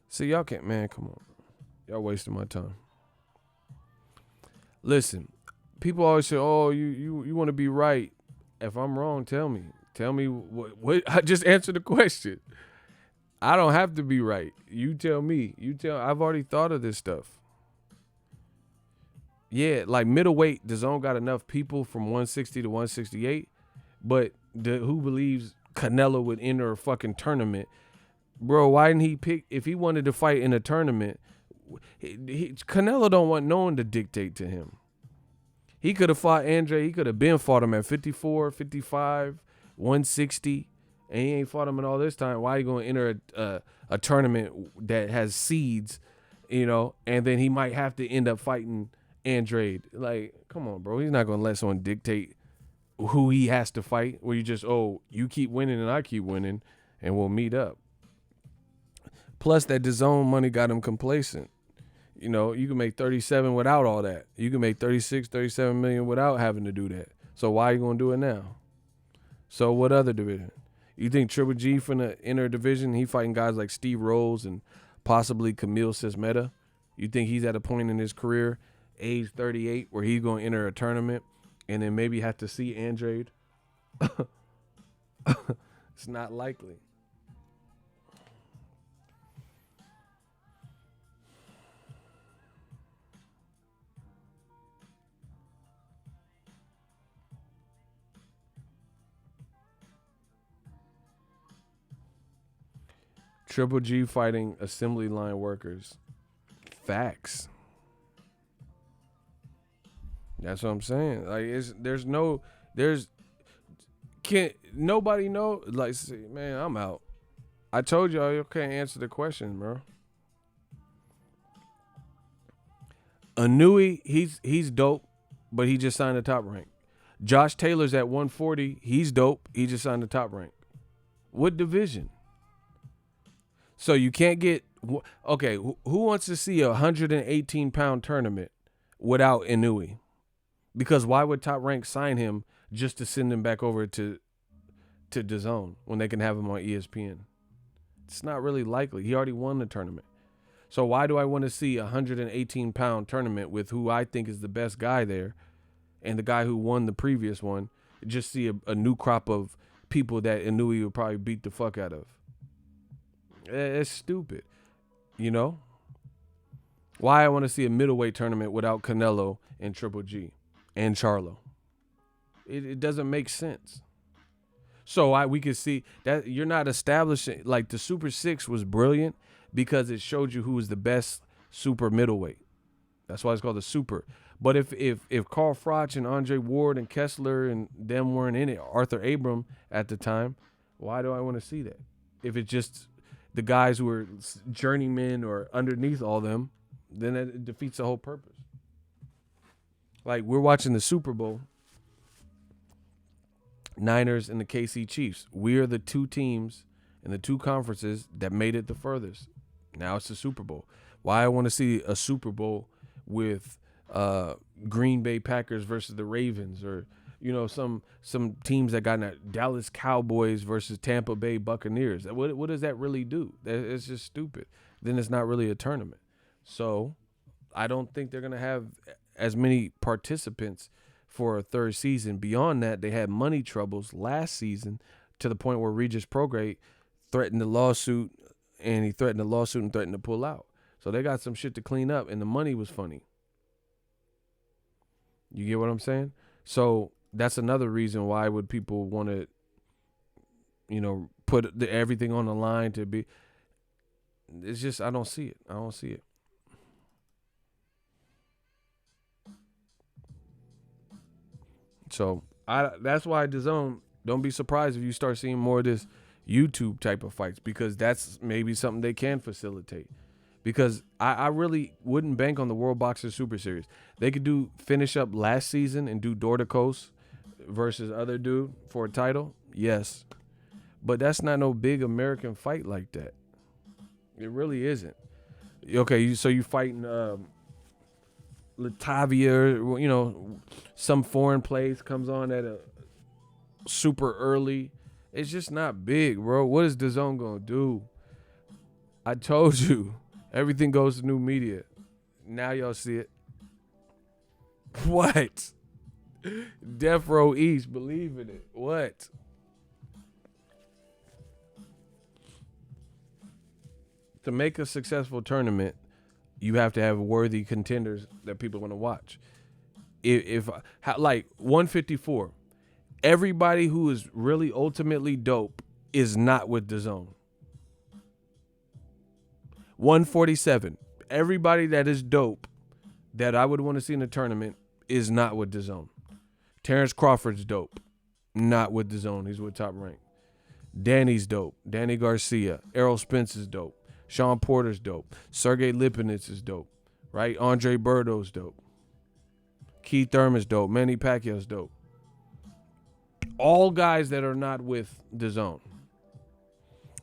See, y'all can't, man, come on. Y'all wasting my time. Listen, people always say, oh, you want to be right. If I'm wrong, tell me. Tell me what I just answered the question. I don't have to be right. You tell me. I've already thought of this stuff. Yeah, like middleweight, DAZN got enough people from 160 to 168, but who believes Canelo would enter a fucking tournament? Bro, why didn't he pick, if he wanted to fight in a tournament, Canelo don't want no one to dictate to him. He could have fought Andre, he could have been fought him at 54, 55, 160, and he ain't fought him in all this time. Why are you going to enter a tournament that has seeds, and then he might have to end up fighting Andrade? Like, come on, bro. He's not going to let someone dictate who he has to fight, where you just, you keep winning and I keep winning, and we'll meet up. Plus, that DAZN money got him complacent. You can make 37 without all that. You can make 36, 37 million without having to do that. So why are you going to do it now? So what other division? You think Triple G from the inner division, he fighting guys like Steve Rose and possibly Camille Sismeta? You think he's at a point in his career, age 38, where he's going to enter a tournament and then maybe have to see Andrade? It's not likely. Triple G fighting assembly line workers. Facts. That's what I'm saying. Like there's can't nobody know. Like, see, man, I'm out. I told y'all you can't answer the question, bro. Anui, he's dope, but he just signed the top rank. Josh Taylor's at 140. He's dope. He just signed the top rank. What division? So you can't get okay. Who wants to see a 118-pound tournament without Inui? Because why would Top Rank sign him just to send him back over to DAZN when they can have him on ESPN? It's not really likely. He already won the tournament. So why do I want to see a 118-pound tournament with who I think is the best guy there and the guy who won the previous one? Just see a new crop of people that Inui would probably beat the fuck out of. It's stupid, you know? Why I want to see a middleweight tournament without Canelo and Triple G and Charlo. It doesn't make sense. So we could see that you're not establishing, like the Super 6 was brilliant because it showed you who was the best super middleweight. That's why it's called the super. But if Carl Froch and Andre Ward and Kessler and them weren't in it, Arthur Abram at the time, why do I want to see that? If it's just the guys who are journeymen or underneath all them, then it defeats the whole purpose. Like, we're watching the Super Bowl, Niners and the KC Chiefs. We are the two teams in the two conferences that made it the furthest. Now it's the Super Bowl. Why I want to see a Super Bowl with Green Bay Packers versus the Ravens, or some teams that got in that, Dallas Cowboys versus Tampa Bay Buccaneers. What does that really do? It's just stupid. Then it's not really a tournament. So I don't think they're going to have as many participants for a third season. Beyond that, they had money troubles last season to the point where Regis Prograde threatened the lawsuit, and he threatened the lawsuit and threatened to pull out. So they got some shit to clean up, and the money was funny. You get what I'm saying? So that's another reason why would people want to, put everything on the line to be. It's just, I don't see it. I don't see it. So that's why DAZN, don't be surprised if you start seeing more of this YouTube type of fights, because that's maybe something they can facilitate. Because I really wouldn't bank on the World Boxer Super Series. They could finish up last season and do Dorticos versus other dude for a title. Yes. But that's not no big American fight like that. It really isn't. Okay, so you fighting Latavia, some foreign place comes on at a super early. It's just not big, bro. What is DAZN gonna do? I told you, everything goes to new media. Now y'all see it. What? Death Row East, believe in it. What? To make a successful tournament, you have to have worthy contenders that people want to watch. If like 154, everybody who is really ultimately dope is not with DAZN. 147, everybody that is dope that I would want to see in a tournament is not with DAZN. Terrence Crawford's dope, not with DAZN. He's with Top Rank. Danny's dope. Danny Garcia. Errol Spence is dope. Sean Porter's dope. Sergey Lipinets is dope. Right? Andre Berto's dope. Keith Thurman's dope. Manny Pacquiao's dope. All guys that are not with DAZN.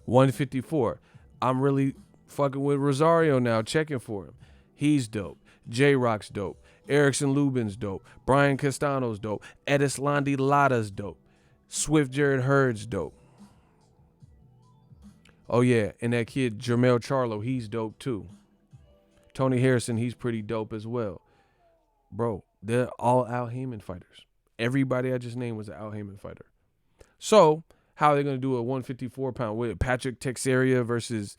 154. I'm really fucking with Rosario now, checking for him. He's dope. J-Rock's dope. Erickson Lubin's dope. Brian Castano's dope. Edislandi Lada's dope. Swift Jared Hurd's dope. Oh, yeah, and that kid, Jermell Charlo, he's dope, too. Tony Harrison, he's pretty dope as well. Bro, they're all Al Heyman fighters. Everybody I just named was an Al Heyman fighter. So, How are they going to do a 154-pound with Patrick Teixeira versus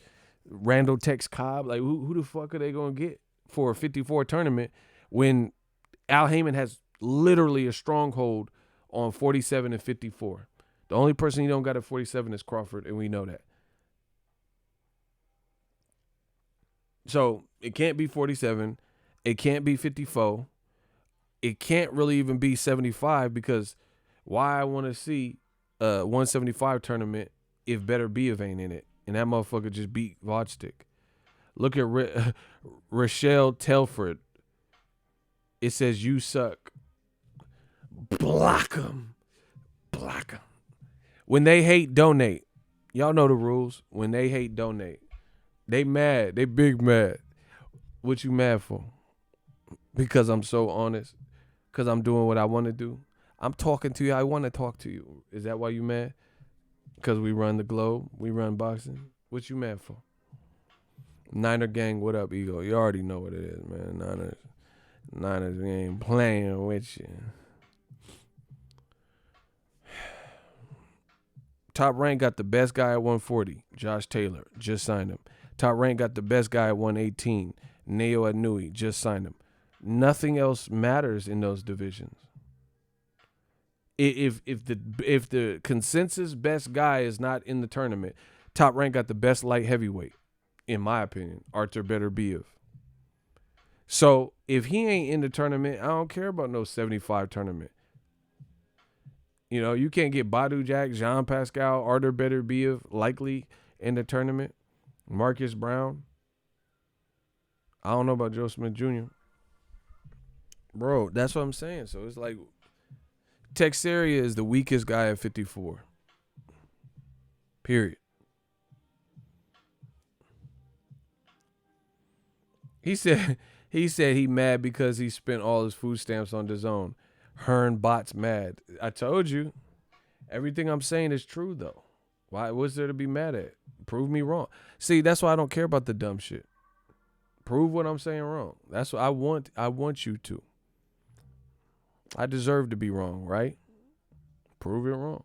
Randall Tex Cobb? Like, who the fuck are they going to get for a 54 tournament when Al Heyman has literally a stronghold on 47 and 54? The only person he don't got at 47 is Crawford, and we know that. So it can't be 47. It can't be 54. It can't really even be 75 because why I want to see a 175 tournament if Better Be ain't in it. And that motherfucker just beat Vodstick. Look at Rochelle Telford. It says you suck. Block them. Block them. When they hate, donate. Y'all know the rules. When they hate, donate. They mad. They big mad. What you mad for? Because I'm so honest. Because I'm doing what I want to do. I'm talking to you. I want to talk to you. Is that why you mad? Because we run the globe. We run boxing. What you mad for? Niner gang, what up, Ego? You already know what it is, man. Niners, we ain't playing with you. Top Rank got the best guy at 140. Josh Taylor. Just signed him. Top Rank got the best guy at 118. Neo Anui. Just signed him. Nothing else matters in those divisions. If the consensus best guy is not in the tournament, Top Rank got the best light heavyweight, in my opinion, Artur Beterbiev. So if he ain't in the tournament, I don't care about no 75 tournament. You know, you can't get Badu Jack, Jean Pascal, Artur Beterbiev likely in the tournament. Marcus Brown. I don't know about Joe Smith Jr. Bro, that's what I'm saying. So it's like Teixeira is the weakest guy at 54. Period. He said he mad because he spent all his food stamps on DAZN. Hearn Bot's mad. I told you. Everything I'm saying is true though. What's there to be mad at? Prove me wrong. See, that's why I don't care about the dumb shit. Prove what I'm saying wrong. That's what I want. I want you to. I deserve to be wrong, right? Prove it wrong.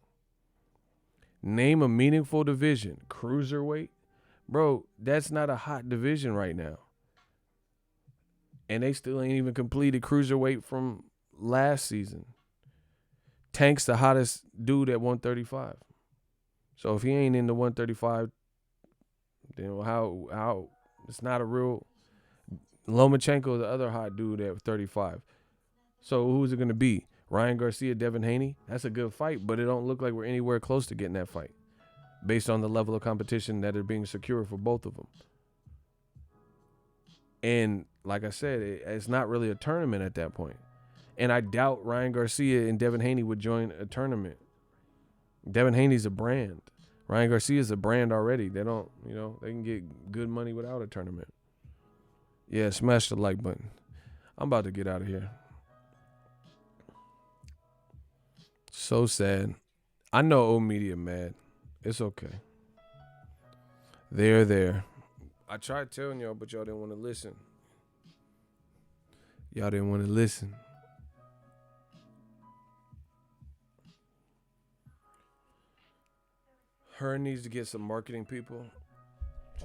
Name a meaningful division. Cruiserweight. Bro, that's not a hot division right now. And they still ain't even completed cruiserweight from last season. Tank's the hottest dude at 135. So if he ain't in the 135, then how it's not a real. Lomachenko, the other hot dude at 35. So who's it going to be? Ryan Garcia, Devin Haney? That's a good fight, but it don't look like we're anywhere close to getting that fight based on the level of competition that are being secured for both of them. And like I said, it's not really a tournament at that point. And I doubt Ryan Garcia and Devin Haney would join a tournament. Devin Haney's a brand. Ryan Garcia's a brand already. They don't, they can get good money without a tournament. Yeah, smash the like button. I'm about to get out of here. So sad. I know old media mad. It's okay. They're there. I tried telling y'all, but y'all didn't want to listen. Y'all didn't want to listen. Her needs to get some marketing people.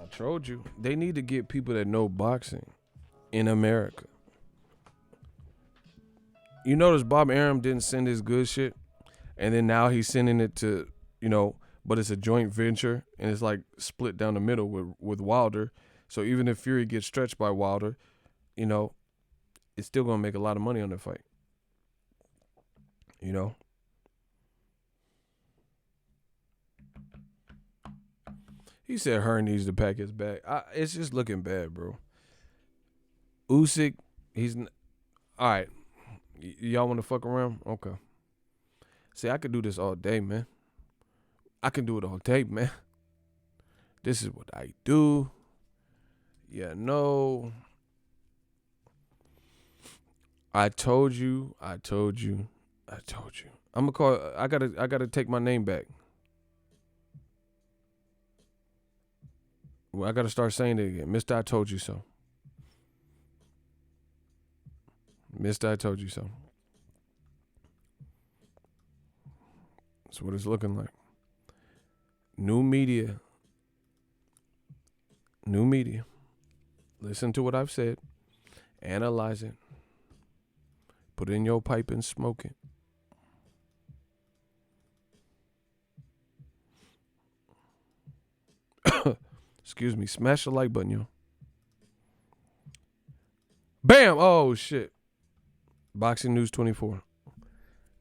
I told you. They need to get people that know boxing in America. You notice Bob Arum didn't send his good shit, and then now he's sending it to, but it's a joint venture, and it's like split down the middle with Wilder. So even if Fury gets stretched by Wilder, it's still going to make a lot of money on that fight. He said Hearn needs to pack his bag. It's just looking bad, bro. Usyk, all right. Y'all want to fuck around? Okay. See, I could do this all day, man. I can do it all day, man. This is what I do. Yeah, no. I told you. I'm gonna call. I gotta take my name back. Well, I gotta start saying it again. Mr. I told you so. Mr. I told you so. That's what it's looking like. New media. New media. Listen to what I've said. Analyze it. Put it in your pipe and smoke it. Excuse me. Smash the like button, yo. Bam! Oh, shit. Boxing News 24.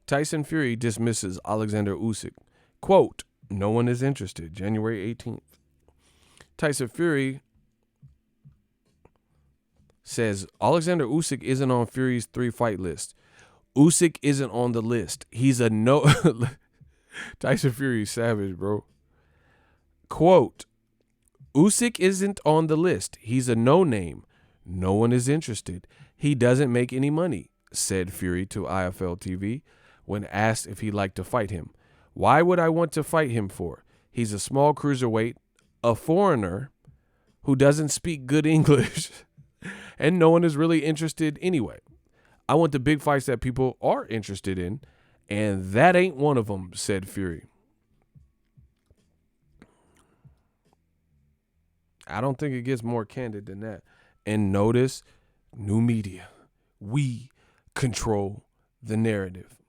Tyson Fury dismisses Alexander Usyk. Quote, no one is interested. January 18th. Tyson Fury says Alexander Usyk isn't on Fury's 3-fight list. Usyk isn't on the list. He's a no. Tyson Fury savage, bro. Quote, Usyk isn't on the list. He's a no-name. No one is interested. He doesn't make any money, said Fury to IFL TV when asked if he'd like to fight him. Why would I want to fight him for? He's a small cruiserweight, a foreigner who doesn't speak good English, and no one is really interested anyway. I want the big fights that people are interested in, and that ain't one of them, said Fury. I don't think it gets more candid than that. And notice, new media. We control the narrative.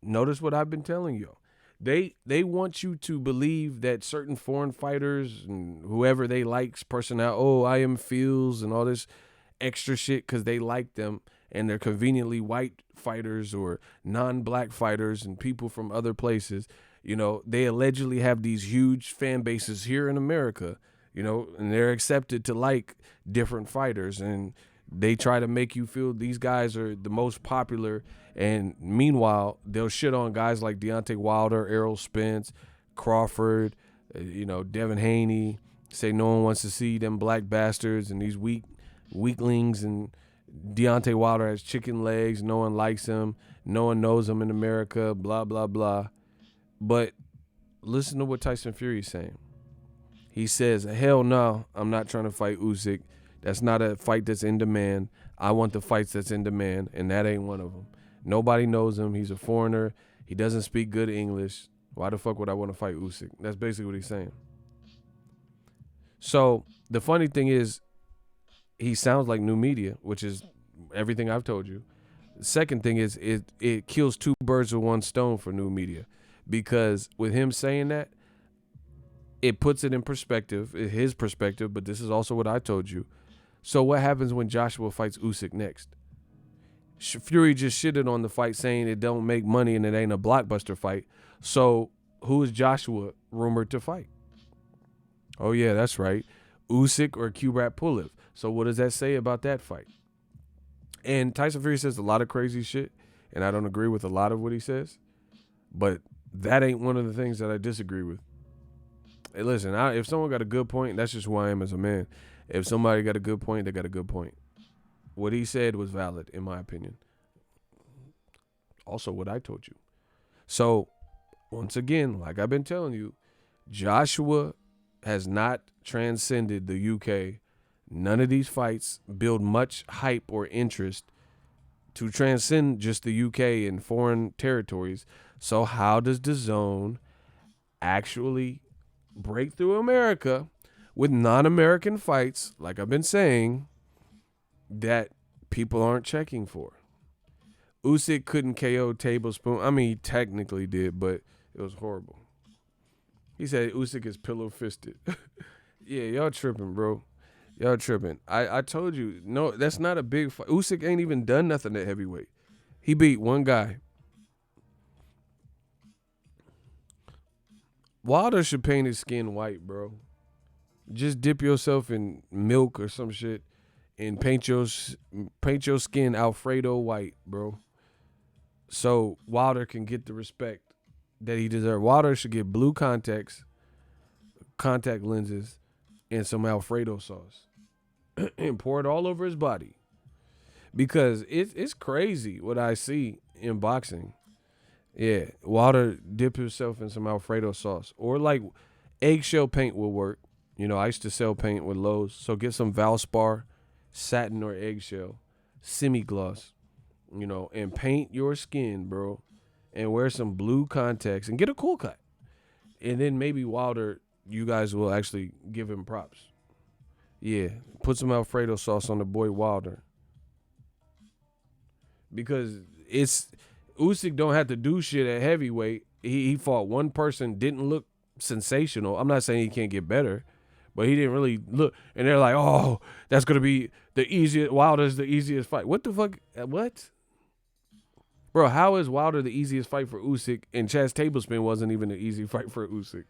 Notice what I've been telling you. They want you to believe that certain foreign fighters and whoever they likes personnel, I am feels and all this extra shit because they like them and they're conveniently white fighters or non-black fighters and people from other places. You know, they allegedly have these huge fan bases here in America, you know, and they're accepted to like different fighters, and they try to make you feel these guys are the most popular. And meanwhile, they'll shit on guys like Deontay Wilder, Errol Spence, Crawford, Devin Haney, say no one wants to see them black bastards and these weaklings, and Deontay Wilder has chicken legs, no one likes him, no one knows him in America, blah, blah, blah. But listen to what Tyson Fury is saying. He says, hell no, I'm not trying to fight Usyk. That's not a fight that's in demand. I want the fights that's in demand, and that ain't one of them. Nobody knows him. He's a foreigner. He doesn't speak good English. Why the fuck would I want to fight Usyk? That's basically what he's saying. So the funny thing is, he sounds like new media, which is everything I've told you. The second thing is it kills two birds with one stone for new media, because with him saying that, it puts it in perspective, his perspective, but this is also what I told you. So what happens when Joshua fights Usyk next? Fury just shitted on the fight saying it don't make money and it ain't a blockbuster fight. So who is Joshua rumored to fight? Oh, yeah, that's right. Usyk or Kubrat Pulev. So what does that say about that fight? And Tyson Fury says a lot of crazy shit, and I don't agree with a lot of what he says, but that ain't one of the things that I disagree with. Hey, listen, if someone got a good point, that's just who I am as a man. If somebody got a good point, they got a good point. What he said was valid, in my opinion. Also, what I told you. So, once again, like I've been telling you, Joshua has not transcended the UK. None of these fights build much hype or interest to transcend just the UK and foreign territories. So how does DAZN actually break through America with non-American fights, like I've been saying, that people aren't checking for? Usyk couldn't KO Tablespoon. I mean, he technically did, but it was horrible. He said Usyk is pillow-fisted. Yeah, y'all tripping, bro. Y'all tripping. I told you, no, that's not a big fight. Usyk ain't even done nothing at heavyweight. He beat one guy. Wilder should paint his skin white, bro. Just dip yourself in milk or some shit and paint your skin Alfredo white, bro. So Wilder can get the respect that he deserves. Wilder should get blue contact lenses, and some Alfredo sauce and pour it all over his body, because it's crazy what I see in boxing. Yeah, Wilder dip himself in some Alfredo sauce, or like eggshell paint will work. You know, I used to sell paint with Lowe's, so get some Valspar, satin or eggshell, semi-gloss, and paint your skin, bro, and wear some blue contacts and get a cool cut. And then maybe Wilder, you guys will actually give him props. Yeah, put some Alfredo sauce on the boy Wilder. Because it's Usyk don't have to do shit at heavyweight. He fought one person, didn't look sensational. I'm not saying he can't get better, but he didn't really look. And they're like, oh, that's gonna be the easiest. Wilder's the easiest fight. What the fuck? What? Bro, how is Wilder the easiest fight for Usyk and Chaz Tablespin wasn't even an easy fight for Usyk?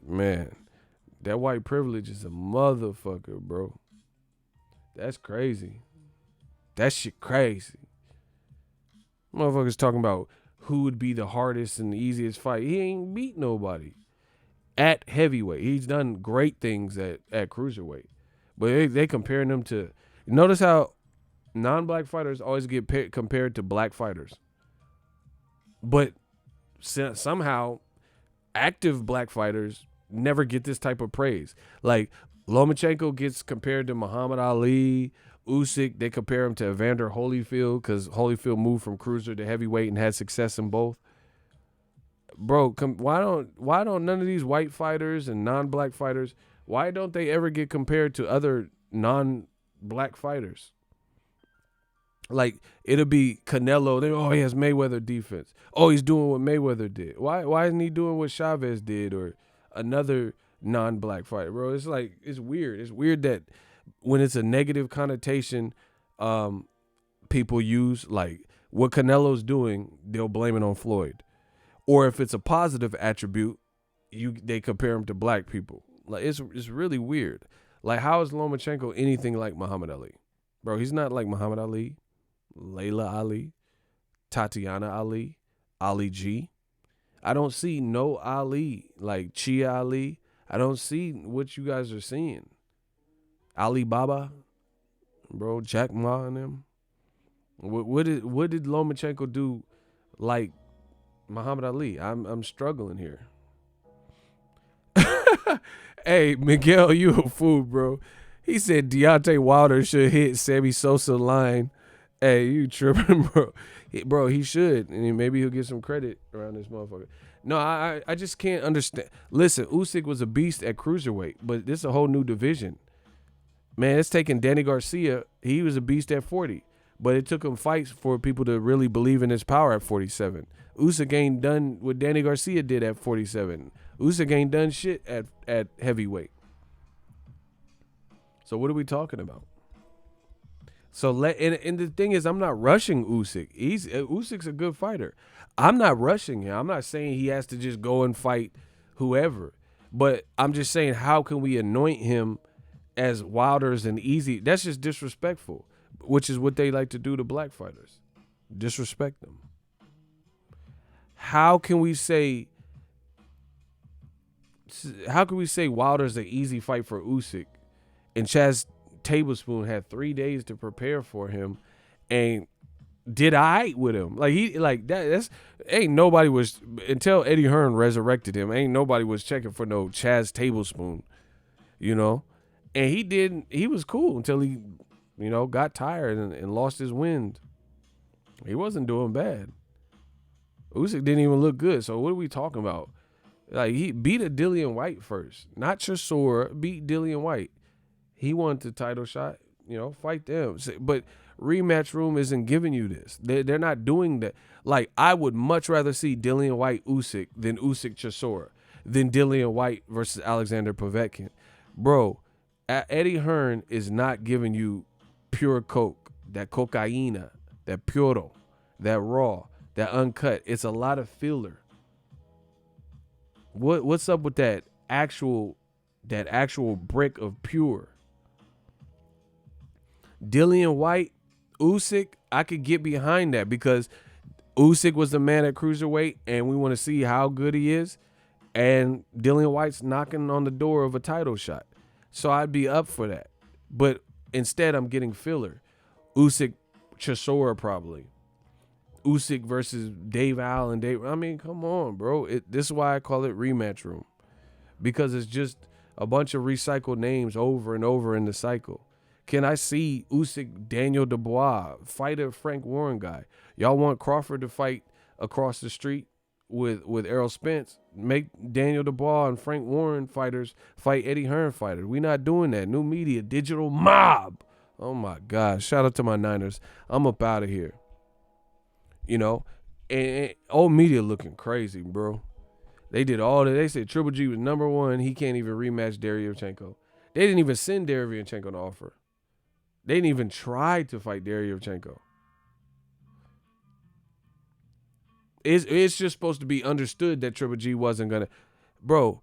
Man, that white privilege is a motherfucker, bro. That's crazy. That shit crazy. Motherfuckers talking about who would be the hardest and the easiest fight. He ain't beat nobody at heavyweight. He's done great things at cruiserweight. But they comparing them to, notice how non-black fighters always get compared to black fighters. But somehow active black fighters never get this type of praise. Like Lomachenko gets compared to Muhammad Ali. Usyk, they compare him to Evander Holyfield because Holyfield moved from cruiser to heavyweight and had success in both. Bro, why don't none of these white fighters and non-black fighters, why don't they ever get compared to other non-black fighters? Like, it'll be Canelo. He has Mayweather defense. Oh, he's doing what Mayweather did. Why isn't he doing what Chavez did or another non-black fighter, bro? It's like, it's weird. It's weird that when it's a negative connotation, people use, like, what Canelo's doing, they'll blame it on Floyd. Or if it's a positive attribute, they compare him to black people. Like, it's really weird. Like, how is Lomachenko anything like Muhammad Ali? Bro, he's not like Muhammad Ali, Layla Ali, Tatiana Ali, Ali G. I don't see no Ali, like Chia Ali. I don't see what you guys are seeing. Ali Baba, bro, Jack Ma and them. What did Lomachenko do like Muhammad Ali? I'm struggling here. Hey, Miguel, you a fool, bro. He said Deontay Wilder should hit Sammy Sosa line. Hey, you tripping, bro. Bro, he should. And maybe he'll get some credit around this motherfucker. No, I just can't understand. Listen, Usyk was a beast at cruiserweight, but this is a whole new division. Man, it's taking Danny Garcia. He was a beast at 40, but it took him fights for people to really believe in his power at 47. Usyk ain't done what Danny Garcia did at 47. Usyk ain't done shit at heavyweight. So what are we talking about? So and the thing is, I'm not rushing Usyk. Usyk's a good fighter. I'm not rushing him. I'm not saying he has to just go and fight whoever. But I'm just saying, how can we anoint him as Wilder's and easy? That's just disrespectful, which is what they like to do to black fighters. Disrespect them. How can we say Wilder's an easy fight for Usyk and Chaz Tablespoon had 3 days to prepare for him and did I with him? That's ain't nobody was, until Eddie Hearn resurrected him, ain't nobody was checking for no Chaz Tablespoon, you know? And he was cool until he, got tired and lost his wind. He wasn't doing bad. Usyk didn't even look good. So what are we talking about? Like, he beat a Dillian White first, not Chisora, beat Dillian White. He wanted the title shot, fight them. But rematch room isn't giving you this. They're not doing that. Like, I would much rather see Dillian White Usyk than Usyk Chisora, than Dillian White versus Alexander Povetkin. Bro, Eddie Hearn is not giving you pure coke, that cocaina, that puro, that raw, that uncut. It's a lot of filler. What's up with that actual brick of pure? Dillian White, Usyk, I could get behind that because Usyk was the man at cruiserweight and we want to see how good he is. And Dillian White's knocking on the door of a title shot. So I'd be up for that. But instead, I'm getting filler. Usyk, Chisora probably. Usyk versus Dave Allen. I mean, come on, bro. This is why I call it rematch room. Because it's just a bunch of recycled names over and over in the cycle. Can I see Usyk, Daniel Dubois, fight a Frank Warren guy? Y'all want Crawford to fight across the street with Errol Spence. Make Daniel Dubois and Frank Warren fighters fight Eddie Hearn fighters. We not doing that. New media, digital mob. Oh my God! Shout out to my Niners. I'm up out of here. You know, and old media looking crazy, bro. They did all that. They said Triple G was number one. He can't even rematch Deryevchenko. They didn't even send Deryevchenko an offer. They didn't even try to fight Deryevchenko. It's just supposed to be understood that Triple G wasn't going to. Bro,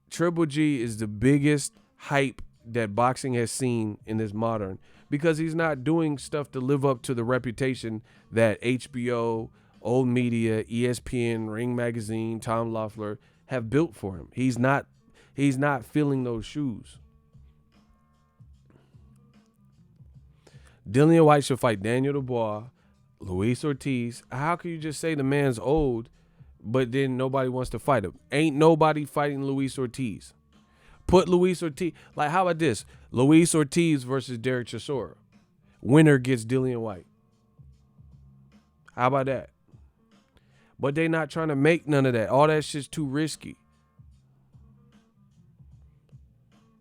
Triple G is the biggest hype that boxing has seen in this modern, because he's not doing stuff to live up to the reputation that HBO, old media, ESPN, Ring Magazine, Tom Loeffler have built for him. He's not filling those shoes. Dillian White should fight Daniel Dubois, Luis Ortiz. How can you just say the man's old, but then nobody wants to fight him? Ain't nobody fighting Luis Ortiz. Put Luis Ortiz. Like, how about this? Luis Ortiz versus Derek Chisora. Winner gets Dillian White. How about that? But they not trying to make none of that. All that shit's too risky.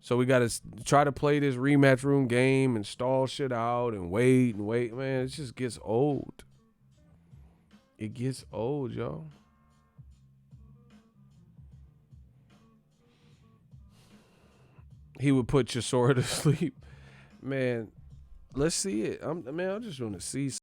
So we got to try to play this rematch room game and stall shit out and wait. Man, it just gets old. It gets old, y'all. He would put Chisora to sleep. Man, let's see it. I just want to see